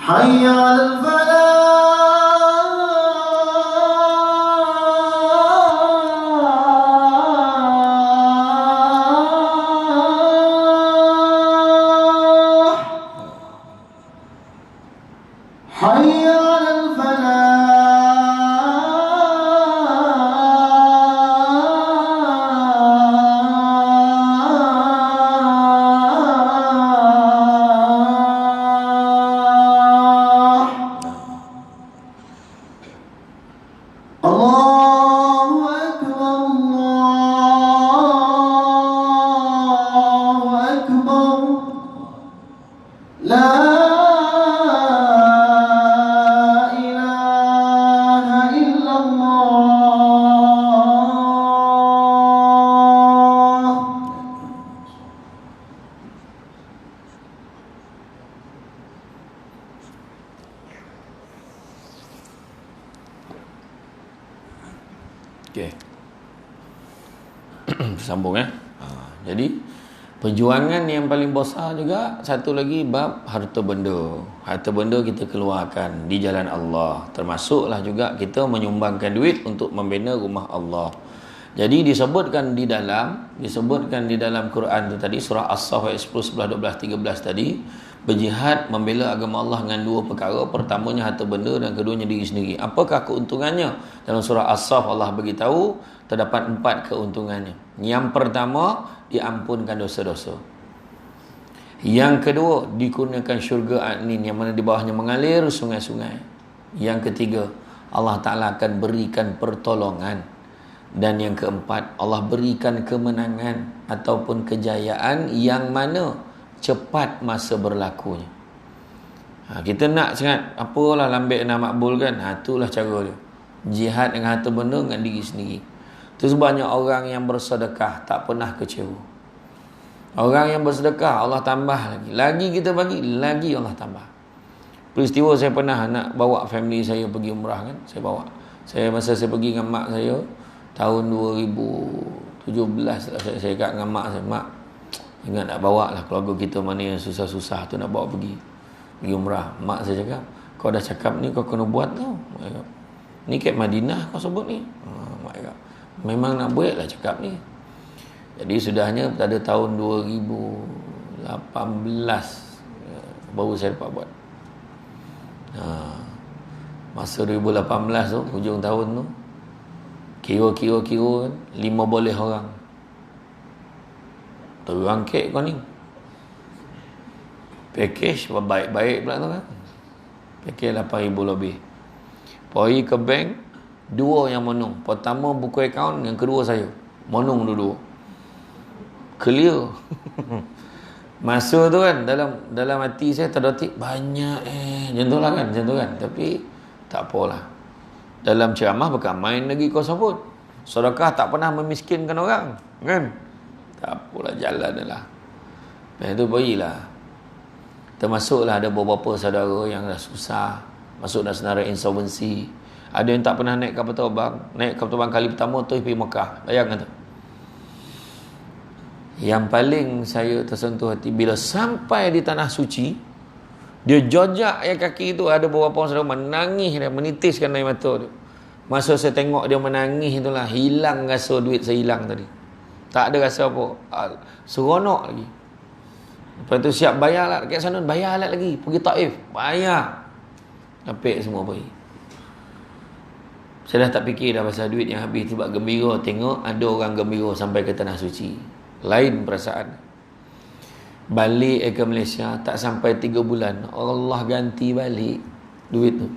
حي على الفلاح. حي على الفلاح. الله أكبر الله أكبر. لا إله إلا الله. Okey. Sambung jadi perjuangan yang paling besar juga satu lagi bab harta benda. Harta benda kita keluarkan di jalan Allah. Termasuklah juga kita menyumbangkan duit untuk membina rumah Allah. Jadi disebutkan di dalam Quran tu tadi surah As-Saff ayat 10, 11, 12, 13 tadi, berjihad membela agama Allah dengan dua perkara. Pertamanya harta benda dan keduanya diri sendiri. Apakah keuntungannya? Dalam surah As-Saff Allah beritahu terdapat 4 keuntungannya. Yang pertama, diampunkan dosa-dosa. Yang kedua, dikurniakan syurga adnin yang mana di bawahnya mengalir sungai-sungai. Yang ketiga, Allah Ta'ala akan berikan pertolongan. Dan yang keempat, Allah berikan kemenangan ataupun kejayaan yang mana cepat masa berlakunya. Kita nak sangat apalah lambik nak makbul kan. Itulah cara dia. Jihad dengan harta benda dengan diri sendiri. Terus banyak orang yang bersedekah tak pernah kecewa. Orang yang bersedekah Allah tambah lagi. Lagi kita bagi, lagi Allah tambah. Peristiwa saya pernah nak bawa family saya pergi umrah kan. Masa saya pergi dengan mak saya tahun 2017 saya kat dengan mak saya. Mak, ingat nak bawa lah keluarga kita mana yang susah-susah tu nak bawa pergi umrah. Mak saya cakap, kau dah cakap ni kau kena buat tau. Ni kat Madinah kau sebut ni. Mak cakap, memang nak buat lah cakap ni. Jadi sudahnya pada tahun 2018 baru saya dapat buat. Masa 2018 tu, hujung tahun tu, kira kan 5 boleh orang terangkit kau ni. Package baik-baik pula tu kan. Package 8,000 lebih. Pergi ke bank, 2 yang monong. Pertama buku akaun, yang kedua saya monong dulu. Clear. Masa tu kan dalam hati saya terdetik banyak macam tu lah kan, tapi tak apalah. Dalam ceramah bukan main lagi kau sebut. Sedekah tak pernah memiskinkan orang, kan? Tak apalah, jalan dah. Lepas tu bagilah. Termasuklah ada beberapa saudara yang dah susah, masuk dalam senarai insolvency. Ada yang tak pernah naik kapal terbang. Naik kapal terbang kali pertama tu pergi Mekah. Bayangkan tu. Yang paling saya tersentuh hati bila sampai di tanah suci, dia jojak air kaki tu, ada beberapa orang saudara menangis dan menitiskan air mata tu. Masa saya tengok dia menangis itulah, hilang rasa duit saya hilang tadi. Tak ada rasa apa. Seronok lagi. Lepas tu siap bayar lah dekat sana, bayar lah lagi. Pergi Taif, bayar. Napik semua pergi. Saya dah tak fikir dah pasal duit yang habis. Sebab gembira tengok ada orang gembira sampai ke tanah suci. Lain perasaan. Balik ke Malaysia tak sampai 3 bulan, Allah ganti balik duit tu.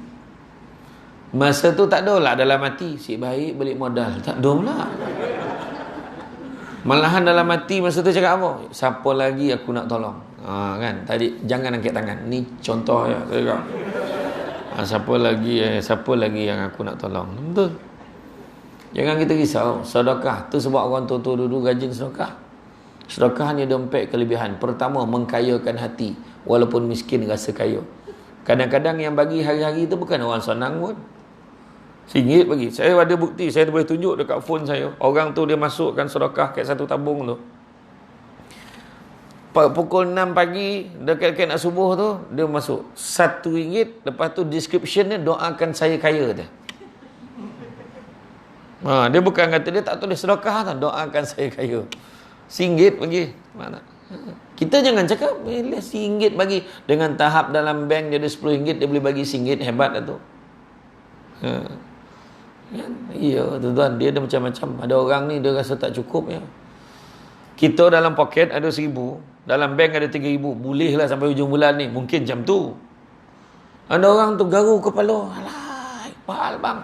Masa tu tak ada lah dalam hati si baik balik modal, tak ada pula. Malahan dalam hati masa tu cakap apa? Siapa lagi aku nak tolong? Kan tadi jangan angkat tangan. Ni contoh ya saya cakap. Siapa lagi yang aku nak tolong? Betul. Jangan kita risau. Sedekah tu sebab orang tua-tua dulu rajin sedekah. Sedekah ni dompet kelebihan. Pertama, mengkayakan hati. Walaupun miskin rasa kaya. Kadang-kadang yang bagi hari-hari tu bukan orang senang pun. RM1 bagi. Saya ada bukti. Saya boleh tunjuk dekat phone saya. Orang tu dia masukkan sedekah kat satu tabung tu. Pukul 6 pagi, dekat nak subuh tu, dia masuk RM1. Lepas tu description dia, doakan saya kaya tu. Dia bukan kata dia tak tulis sedekah tu, doakan saya kaya. RM1 bagi. Mana? Kita jangan cakap RM1 bagi. Dengan tahap dalam bank dia ada RM10, dia boleh bagi RM1. Hebat lah tu. Ya, tuan-tuan, dia ada macam-macam. Ada orang ni dia rasa tak cukup ya. Kita dalam poket ada RM1,000, dalam bank ada RM3,000. Bolehlah sampai hujung bulan ni. Mungkin macam tu. Ada orang tu garu kepala. Alah, apa hal bang?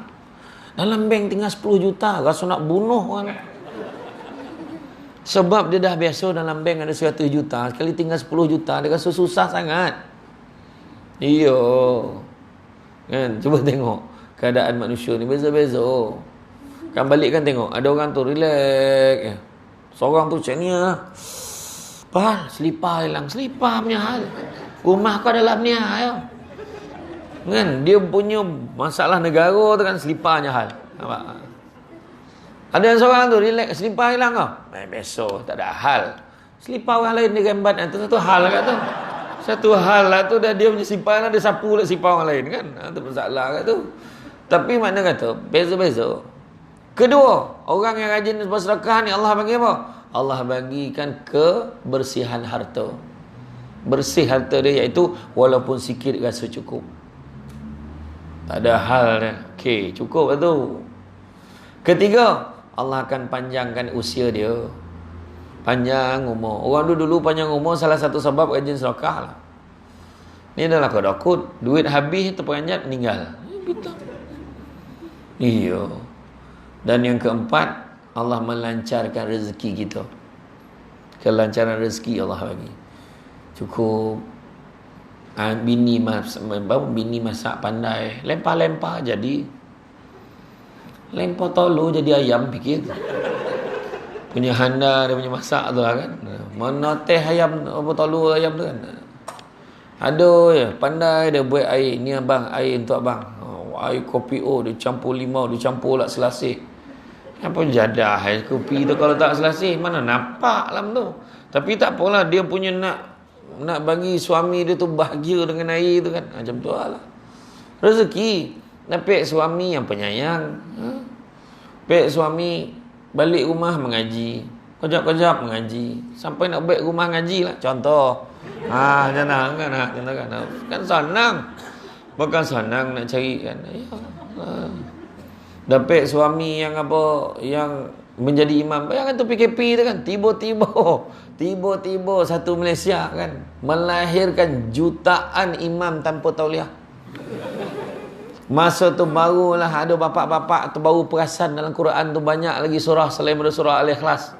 Dalam bank tinggal 10 juta, rasa nak bunuh orang. Sebab dia dah biasa dalam bank ada 100 juta, sekali tinggal 10 juta, dia rasa susah sangat. Iya. Kan, cuba tengok keadaan manusia ni beza-beza. Kan balik kan tengok, ada orang tu relax. Seorang tu macam ni lah. Pahal, selipar hilang. Selipar punya hal. Rumah kau dalam ni lah. Kan, dia punya masalah negara tu kan seliparnya hal. Nampak? Ada yang seorang tu relax, selipar hilang kau. Besok tak ada hal. Selipar orang lain dia rembat, itu satu hal kat tu. Satu hal lah tu dah dia punya selipar lah, dia sapu lah selipar orang lain kan. Itu masalah kat tu. Tapi makna kata beza-beza. Kedua, orang yang rajin bersedekah ni Allah bagi apa? Allah bagikan kebersihan harta. Bersih harta dia iaitu walaupun sikit rasa cukup. Tak ada hal dia. Okey, cukup lah tu. Ketiga, Allah akan panjangkan usia dia. Panjang umur. Orang dulu panjang umur salah satu sebab rajin sedekah lah. Ni adalah kedokut. Duit habis, terperanjat, meninggal. Betul. Iya. Dan yang keempat, Allah melancarkan rezeki kita. Kelancaran rezeki Allah bagi. Cukup. Bini masak pandai. Lempar-lempar jadi. Lempar tolu jadi ayam fikir. Punya handa dia punya masak tu lah kan. Mana teh ayam apa tolu ayam tu kan. Aduh ya, pandai dia buat air. Ni abang, air untuk abang. Air kopi dia campur limau, dia campur lah selasih. Apa jadah air kopi tu kalau tak selasih mana nampak dalam tu. Tapi tak apalah, dia punya nak bagi suami dia tu bahagia dengan air tu kan. Macam tu lah. Rezeki. Nampak suami yang penyayang. Nampak suami balik rumah mengaji. Kejap-kejap mengaji. Sampai nak balik rumah ngaji lah. Contoh. Senang kan? Kan senang. Bukan senang nak cari kan. Dapat suami yang apa, yang menjadi imam. Bayangkan tu PKP tu kan. Tiba-tiba satu Malaysia kan melahirkan jutaan imam tanpa tauliah. Masa tu barulah ada bapak-bapak tu baru perasan dalam Quran tu banyak lagi surah selain daripada surah Al-Ikhlas.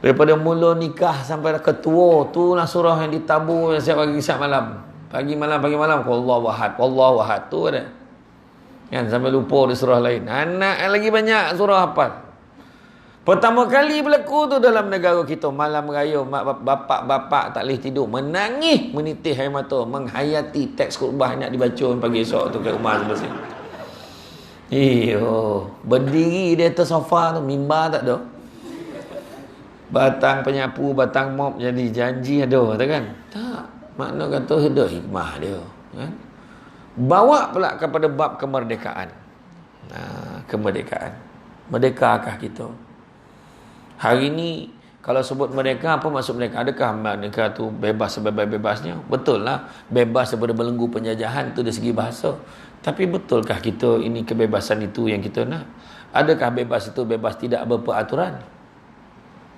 Daripada mula nikah sampai ke tua, itulah surah yang ditabur yang siap pagi siap malam. Pagi malam wallahu ahad tu ada. Kan sampai lupa di surah lain. Anak lagi banyak surah hafal. Pertama kali berlaku tu dalam negara kita, malam raya mak bapak tak boleh tidur, menangis menitih air mata menghayati teks khutbah nak dibaca pagi esok tu kat rumah sebelah sini. Iyo, berdiri di atas sofa tu, mimbar tak ada. Batang penyapu, batang mop jadi janji ada, tak kan? Tak. Makna kata ada hikmah dia, kan? Bawa pula kepada bab kemerdekaan. Kemerdekaan. Merdekakah kita? Hari ni kalau sebut merdeka, apa maksud merdeka? Adakah merdeka tu bebas sebebas-bebasnya? Betul lah, bebas daripada belenggu penjajahan tu dari segi bahasa. Tapi betulkah kita ini kebebasan itu yang kita nak? Adakah bebas itu bebas tidak berperaturan?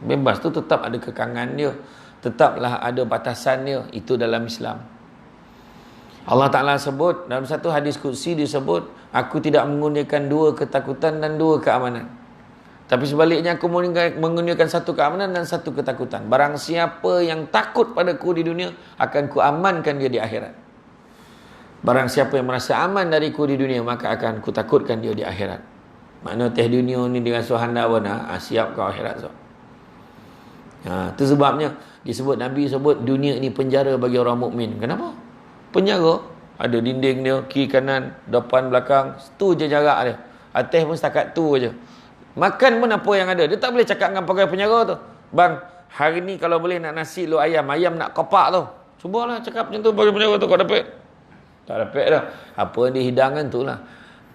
Bebas tu tetap ada kekangan dia, tetaplah ada batasan dia. Itu dalam Islam. Allah Ta'ala sebut dalam satu hadis qudsi, disebut, aku tidak menggunakan dua ketakutan dan dua keamanan, tapi sebaliknya aku menggunakan satu keamanan dan satu ketakutan. Barang siapa yang takut padaku di dunia, akan ku amankan dia di akhirat. Barang siapa yang merasa aman dariku di dunia, maka akan ku takutkan dia di akhirat. Makna teh dunia ni dengan suhanda wana, siap kau akhirat so. Itu sebabnya disebut, Nabi sebut dunia ini penjara bagi orang mukmin. Kenapa? Penjara, ada dinding dia, kiri kanan, depan belakang, tu je jarak dia. Atas pun setakat tu je. Makan pun apa yang ada. Dia tak boleh cakap dengan pegawai penjara tu, bang, hari ni kalau boleh nak nasi lu ayam nak kopak tu. Cubalah cakap macam tu pegawai penjara tu, kau dapat? Tak dapat dah. Apa di hidangan tu lah.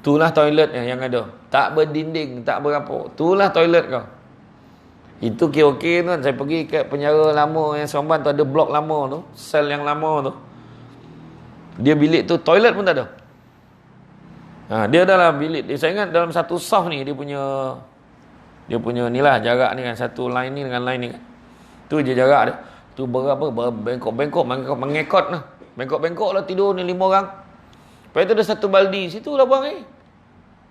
Itulah toilet yang ada. Tak berdinding, tak berapa. Itulah toilet kau. Itu okey tu kan. Saya pergi ke penjara lama yang Seremban tu, ada blok lama tu, sel yang lama tu. Dia bilik tu toilet pun tak ada. Dia dalam bilik. Saya ingat dalam satu saf ni dia punya ni lah jarak ni kan, satu line ni dengan line ni kan. Tu je jarak dia. Tu berapa bengkok mengekot lah. Bengkok lah tidur ni 5 orang. Lepas tu ada satu baldi, situ lah buang air.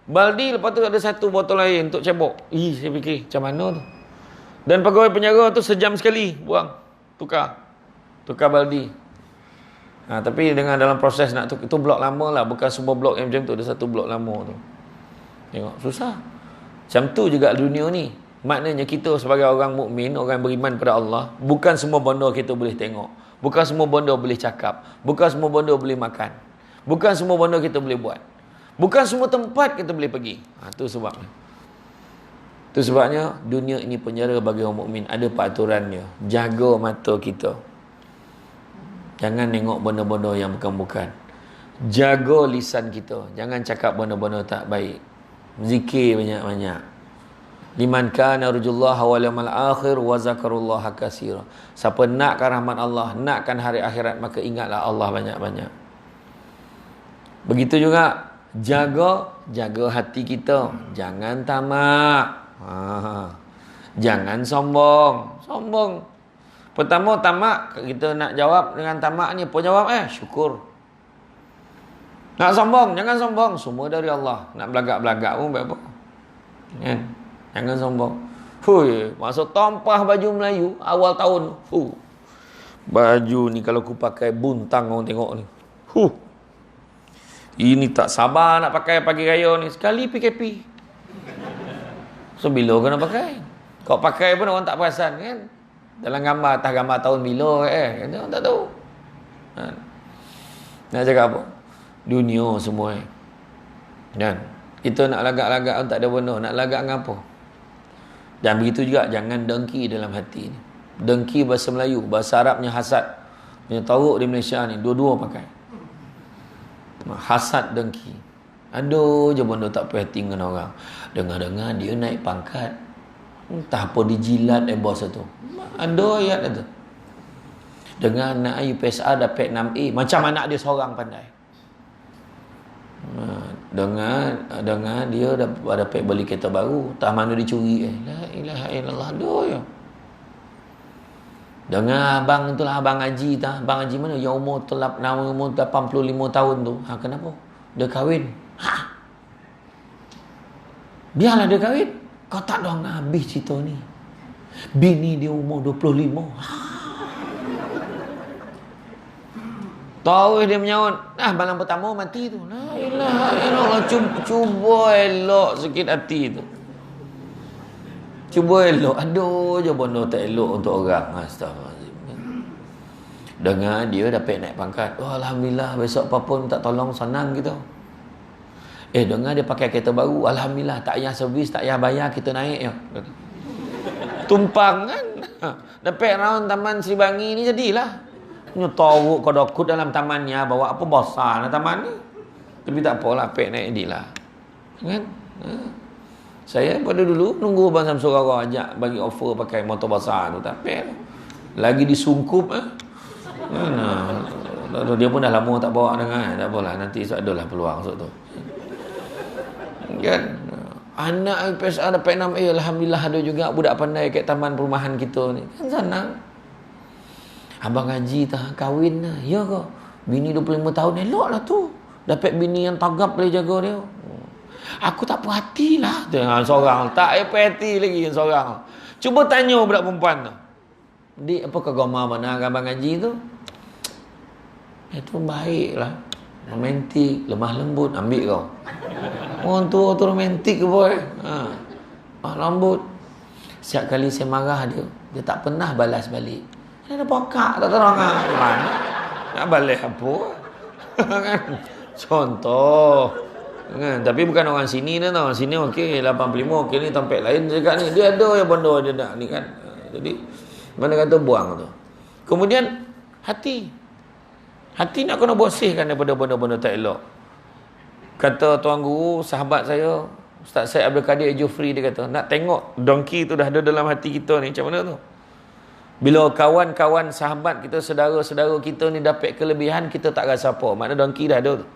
Baldi, lepas tu ada satu botol air untuk cebok. Saya fikir macam mana tu. Dan pegawai penjara tu sejam sekali buang, tukar baldi. Tapi dengan dalam proses nak itu blok lama lah, bukan semua blok yang macam tu, ada satu blok lama tu. Tengok susah. Macam tu juga dunia ni. Maknanya kita sebagai orang mukmin, orang beriman pada Allah, bukan semua benda kita boleh tengok, bukan semua benda boleh cakap, bukan semua benda boleh makan, bukan semua benda kita boleh buat, bukan semua tempat kita boleh pergi. Itu sebabnya. Itu sebabnya dunia ini penjara bagi orang mukmin, ada peraturannya. Jaga mata kita. Jangan tengok benda-benda yang bukan-bukan. Jaga lisan kita. Jangan cakap benda-benda tak baik. Zikir banyak-banyak. Liman kana yarjullaha wal yawmal akhir wa zakarullaha katsira. Siapa nakkan rahmat Allah, nakkan hari akhirat, maka ingatlah Allah banyak-banyak. Begitu juga jaga hati kita. Jangan tamak. Jangan sombong. Pertama tamak, kita nak jawab dengan tamak ni, apa jawab? Syukur. Nak sombong, jangan sombong. Semua dari Allah. Nak belagak-belagak pun baik apa. Kan? Jangan sombong. Masuk tampah baju Melayu awal tahun. Baju ni kalau aku pakai buntang orang tengok ni. Ini tak sabar nak pakai pagi raya ni. Sekali PKP. So bila kena pakai? Kau pakai pun orang tak perasan kan? Dalam gambar, atas gambar tahun bila orang tak tahu. Nak cakap apa? Dunia semua Dan kita nak lagak-lagak pun tak ada benda. Nak lagak dengan apa? Dan begitu juga, jangan dengki dalam hati ni. Dengki bahasa Melayu, bahasa Arabnya hasad. Punya tauruk di Malaysia ni, dua-dua pakai. Hasad, dengki. Aduh je benda tak perhati dengan orang. Dengar-dengar dia naik pangkat, entah apa dijilat bos tu. Ada ayat tu. Dengar anak UPSR dapat 6A, macam anak dia seorang pandai. Dengar dia dapat beli kereta baru, tak mana dicuri. La ilaha illallah. Aduh ya. Dengar abang tu lah, abang Haji tak? Abang Haji mana yang umur 85 tahun tu. Kenapa? Dia kahwin. Biarlah dia kahwin. Kau tak dah habis cerita ni. Bini dia umur 25. Tahu dia menyahut, malam pertama mati tu. La ilaha illallah. Cuba elok sikit hati tu. Cuba elok. Aduh je benda tak elok untuk orang. Astagfirullahaladzim. Dengar dia dapat naik pangkat. Oh, Alhamdulillah, besok apa pun tak tolong senang kita. Dengar dia pakai kereta baru. Alhamdulillah, tak payah servis, tak payah bayar, kita naik je. Tumpang kan. Dapat round Taman Sri Bangi ni jadilah. Nyotoruk kodokut dalam tamannya, bawa apa bosan taman ni. Tapi tak apalah, pek naik jadilah. Kan? Saya pada dulu nunggu Abang Samsul Rara ajak bagi offer pakai motor besar tu, tak pek. Lagi disungkup dia pun dah lama tak bawa dengan. Tak apalah, nanti adalah peluang tu. Kan? Anak IPSA dapat 6A, Alhamdulillah ada juga budak pandai kat taman perumahan kita ni. Kan senang. Abang Haji kahwin lah. Ya ke? Bini 25 tahun, elok lah tu. Dapat bini yang tagap boleh jaga dia. Aku tak perhati lah. Jangan seorang. Tak perhati lagi yang seorang. Cuba tanya budak perempuan tu. Dik, apa kagama mana Abang Haji tu? Itu baik lah. Romantik, lemah lembut, ambil kau. Orang tua tu romantik ke boy? Lembut. Setiap kali saya marah dia tak pernah balas balik. Dia ada pokak tak terang mana? Nak balas apa? Kan? Contoh. Kan? Tapi bukan orang sini dah tau. Sini okey 85, okey ni tempat lain dekat ni. Dia ada yang benda dia nak ni kan. Jadi mana kata buang tu. Kemudian hati nak kena bersihkan daripada benda-benda tak elok. Kata tuan guru, sahabat saya, Ustaz Syed Abdul Kadir Jufri, dia kata, nak tengok dongki tu dah ada dalam hati kita ni, macam mana tu? Bila kawan-kawan, sahabat kita, saudara-saudara kita ni dapat kelebihan, kita tak rasa apa. Makna dongki dah ada tu.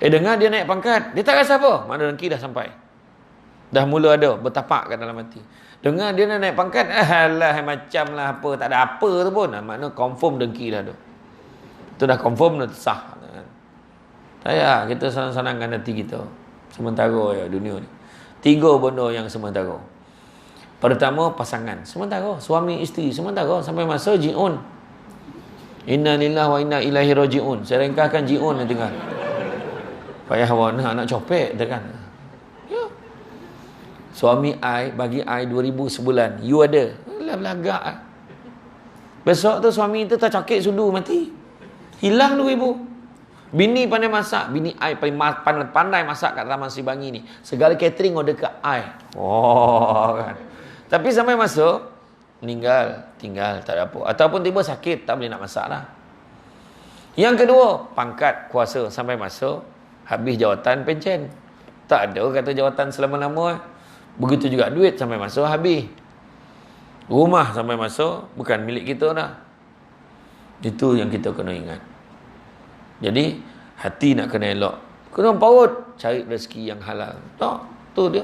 Dengar dia naik pangkat, dia tak rasa apa. Makna dongki dah sampai. Dah mula ada, bertapak kat dalam hati. Dengar dia naik pangkat, alah macam lah apa, tak ada apa tu pun. Makna confirm dongki dah ada. Itu dah confirm, dah sah. Tak payah kita senang-senangkan hati kita. Sementara ya dunia ni. 3 benda yang sementara. Pertama, pasangan. Sementara. Suami isteri. Sementara. Sampai masa ji'un. Inna lillahi wa inna ilaihi raji'un. Saya ringkaskan ji'un ni tengah. Payah awak nak copek kan. Ya. Suami I bagi I 2,000 sebulan. You ada. Belagak. Besok tu suami tu tak cakik sudu mati. Hilang 2,000. Bini pandai masak. Bini I paling pandai masak kat Taman Sri Bangi ni. Segala catering order ke I. Oh kan. Tapi sampai masa meninggal, tinggal, tak ada apa. Ataupun tiba sakit, tak boleh nak masak lah. Yang kedua, pangkat, kuasa. Sampai masa habis jawatan pencen. Tak ada kata jawatan selama-lama. Begitu juga duit sampai masa habis. Rumah sampai masa bukan milik kita dah. Itu yang kita kena ingat. Jadi hati nak kena elok. Kena paut cari rezeki yang halal. Tak, tu dia.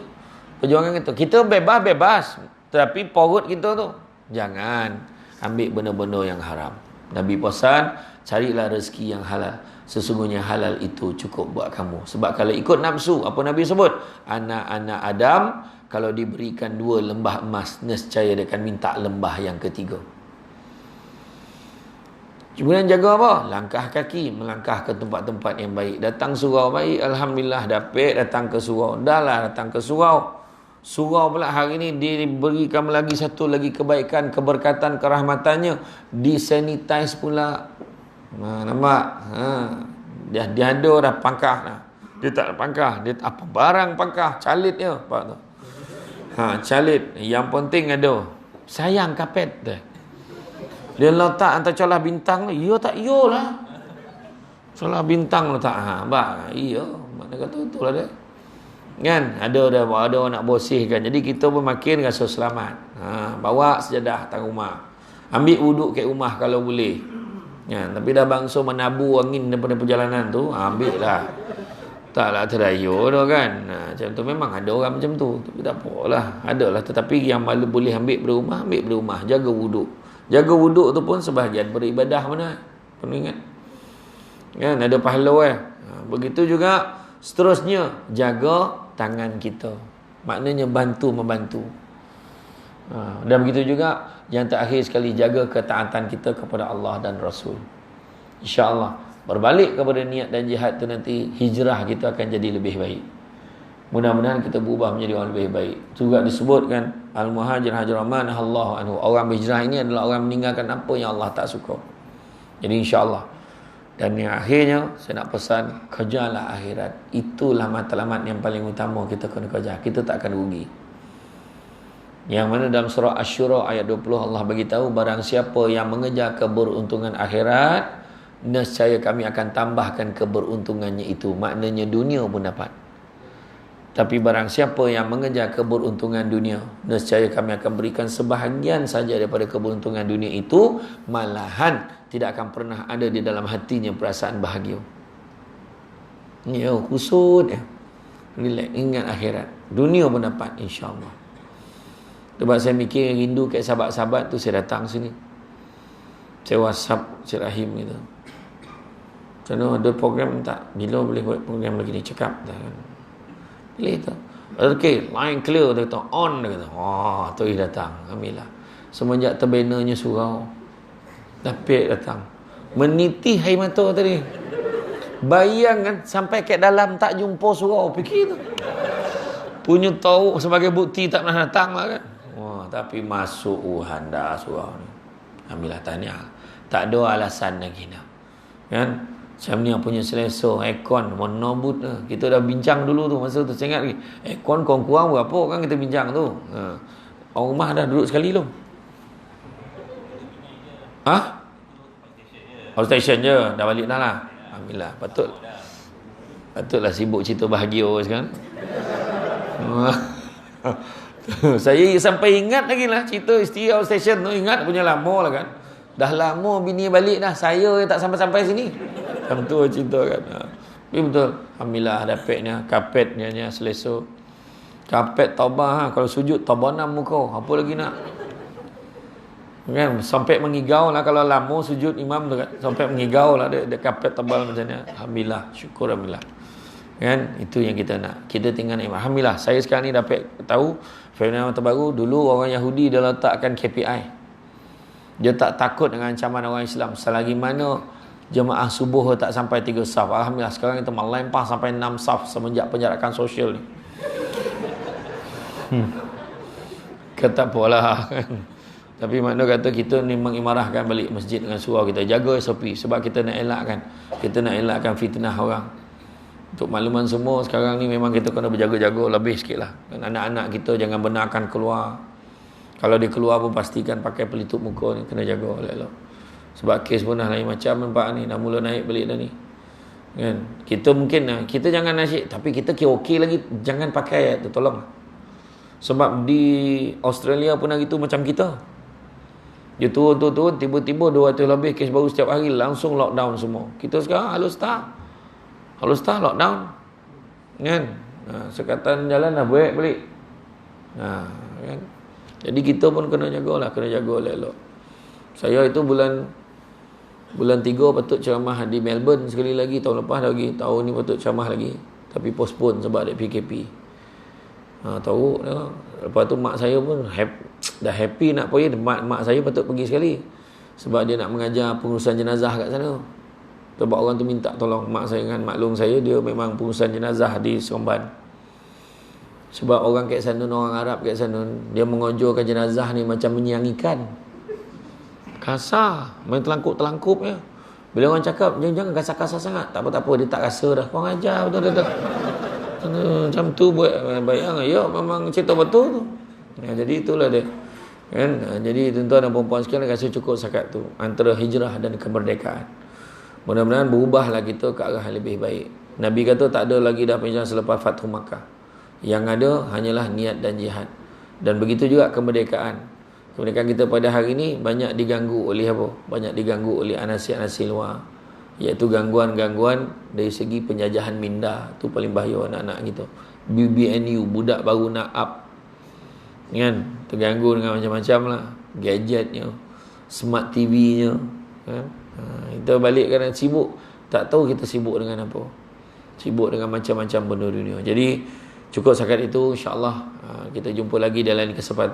Perjuangan kita. Kita bebas. Tapi paut kita tu jangan ambil benda-benda yang haram. Nabi pesan, carilah rezeki yang halal. Sesungguhnya halal itu cukup buat kamu. Sebab kalau ikut nafsu, apa Nabi sebut? Anak-anak Adam kalau diberikan 2 lembah emas, nescaya dia akan minta lembah yang ketiga. Kemudian jaga apa? Langkah kaki, melangkah ke tempat-tempat yang baik. Datang surau baik, Alhamdulillah dapat datang ke surau. Dah lah datang ke surau. Surau pula hari ni diberikan lagi satu lagi kebaikan, keberkatan, kerahmatannya. Disanitize pula. Nampak? Dia ada dah pangkah dah. Dia tak ada pangkah. Dia apa barang pangkah. Calit dia. Apa tu? Calit. Yang penting ada. Sayang kapet dah. Dia letak antara celah bintang ni. Ya tak ya lah. Celah bintang letak. Ya. Mana kata itulah dia. Kan? Ada orang nak bersihkan. Jadi kita pun makin rasa selamat. Bawa sejadah atas rumah. Ambil wuduk kat rumah kalau boleh. Ya, tapi dah bangsa menabur angin daripada perjalanan tu, ambil lah. Taklah teraya dah kan. Macam tu memang ada orang macam tu. Tapi tak apalah. Adalah. Tetapi yang malu boleh ambil berumah, ambil berumah. Jaga wuduk. Jaga wuduk tu pun sebahagian beribadah mana. Perlu ingat. Kan ada pahala Begitu juga seterusnya jaga tangan kita. Maknanya bantu membantu. Dan begitu juga yang terakhir sekali, jaga ketaatan kita kepada Allah dan Rasul. InsyaAllah berbalik kepada niat dan jihad tu, nanti hijrah kita akan jadi lebih baik. Mudah-mudahan kita berubah menjadi orang lebih baik. Juga disebutkan al-muhajir hajraman Allah anhu. Orang berhijrah ini adalah orang meninggalkan apa yang Allah tak suka. Jadi insya-Allah. Dan yang akhirnya saya nak pesan, kejarlah akhirat. Itulah matlamat yang paling utama kita kena kejar. Kita tak akan rugi. Yang mana dalam surah Asy-Syura ayat 20 Allah bagi tahu, barang siapa yang mengejar keberuntungan akhirat, nescaya kami akan tambahkan keberuntungannya itu. Maknanya dunia pun dapat. Tapi barang siapa yang mengejar keberuntungan dunia, nescaya kami akan berikan sebahagian saja daripada keberuntungan dunia itu, malahan tidak akan pernah ada di dalam hatinya perasaan bahagia. Ya, kusut ya. Relax, ingat akhirat. Dunia pun dapat, insya-Allah. Sebab saya mikir rindu kat sahabat-sahabat tu, saya datang sini. Saya WhatsApp Cik Rahim gitu. Macam ada program tak? Bila boleh buat program lagi ni? Cakap tak kan? Boleh tak? Okay, line clear. Dia kata on. Dia kata, terus datang. Alhamdulillah. Semenjak terbenanya surau, Dapat datang. Meniti air mata tadi. Bayangkan sampai kat dalam tak jumpa surau. Fikir tu. Punya tahu sebagai bukti tak pernah datang lah kan. Tapi masuk dah surau ni. Alhamdulillah, tahniah. Tak ada alasan lagi dah. Kan? Macam ni punya selesa, aircon menobut lah. Kita dah bincang dulu tu, masa tu saya ingat lagi. Aircon kurang berapa kan kita bincang tu. Orang rumah dah duduk sekali belum? Outstation je, dah balik dah lah. Alhamdulillah, patutlah sibuk cerita bahagia sekarang. Saya sampai ingat lagi lah cerita isteri outstation tu, ingat punya lama lah kan. Dah lama bini balik dah, saya tak sampai-sampai sini. Macam tu cerita kan. Tapi betul, alhamdulillah dapatnya kapetnya selesa. Kapet tabah, kalau sujud tabanam muka, apa lagi nak? Kan sampai mengigau lah kalau lama sujud imam tu kan. Sampai mengigau lah dia kapet tebal macam ni. Alhamdulillah, syukur alhamdulillah. Kan itu yang kita nak. Kita tinggal nikmat. Alhamdulillah, saya sekarang ni dapat tahu fenomena terbaru. Dulu orang Yahudi dia letakkan KPI. Dia tak takut dengan ancaman orang Islam. Selagi mana jemaah subuh tak sampai 3 saf. Alhamdulillah sekarang kita melampau sampai 6 saf semenjak penjarakan sosial ni. Kata apalah kan. Tapi makna kata kita ni mengimarahkan balik masjid dengan surau kita. Jaga SOP sebab kita nak elakkan fitnah orang. Untuk makluman semua, sekarang ni memang kita kena berjaga-jaga lebih sikit lah. Anak-anak kita jangan benarkan keluar. Kalau dia keluar pun pastikan pakai pelitup muka ni. Kena jaga elok-elok. Sebab kes pun dah lain macam nampak ni. Dah mula naik balik dah ni. Kan? Kita mungkin, kita jangan nasyid. Tapi kita okey lagi. Jangan pakai tu, tolong. Sebab di Australia pun hari tu macam kita. Dia turun, tiba-tiba 200 lebih kes baru setiap hari. Langsung lockdown semua. Kita sekarang halus tak lockdown. Kan? Sekatan jalan dah break balik. Kan? Jadi kita pun kena jaga elok-elok. Saya itu bulan 3 patut ceramah di Melbourne sekali lagi. Tahun lepas lagi. Tahun ni patut ceramah lagi. Tapi postpone sebab ada PKP. Tahu dah. Lepas tu mak saya pun dah happy nak pergi. Mak saya patut pergi sekali. Sebab dia nak mengajar pengurusan jenazah kat sana. Sebab orang tu minta tolong. Mak saya kan, maklum saya, dia memang pengurusan jenazah di Seremban. Sebab orang kat sana, orang Arab kat sana, dia mengojorkan jenazah ni macam menyiang ikan. Kasar. Main telangkup ya. Bila orang cakap, jangan kasar-kasar sangat. Tak apa-apa, dia tak rasa dah. Korang ajar betul-betul. Macam tu buat bayang. Ya, memang cerita betul tu. Jadi itulah dia. Kan? Jadi tuan-tuan dan puan-puan sekalian, rasa cukup sakat tu. Antara hijrah dan kemerdekaan. Mudah-mudahan berubahlah kita ke arah yang lebih baik. Nabi kata tak ada lagi dah perjalanan selepas Fathu Makkah. Yang ada hanyalah niat dan jihad. Dan begitu juga kemerdekaan. Kemerdekaan kita pada hari ini banyak diganggu oleh apa? Banyak diganggu oleh anasi-anasi luar. Iaitu gangguan-gangguan dari segi penjajahan minda. Itu paling bahaya anak-anak kita. BBNU, budak baru nak up. Kan? Terganggu dengan macam-macam lah. Gadgetnya, smart TV-nya. Kan? Kita balik kerana sibuk. Tak tahu kita sibuk dengan apa. Sibuk dengan macam-macam benda dunia. Jadi cukup setakat itu, insya-Allah kita jumpa lagi dalam kesempatan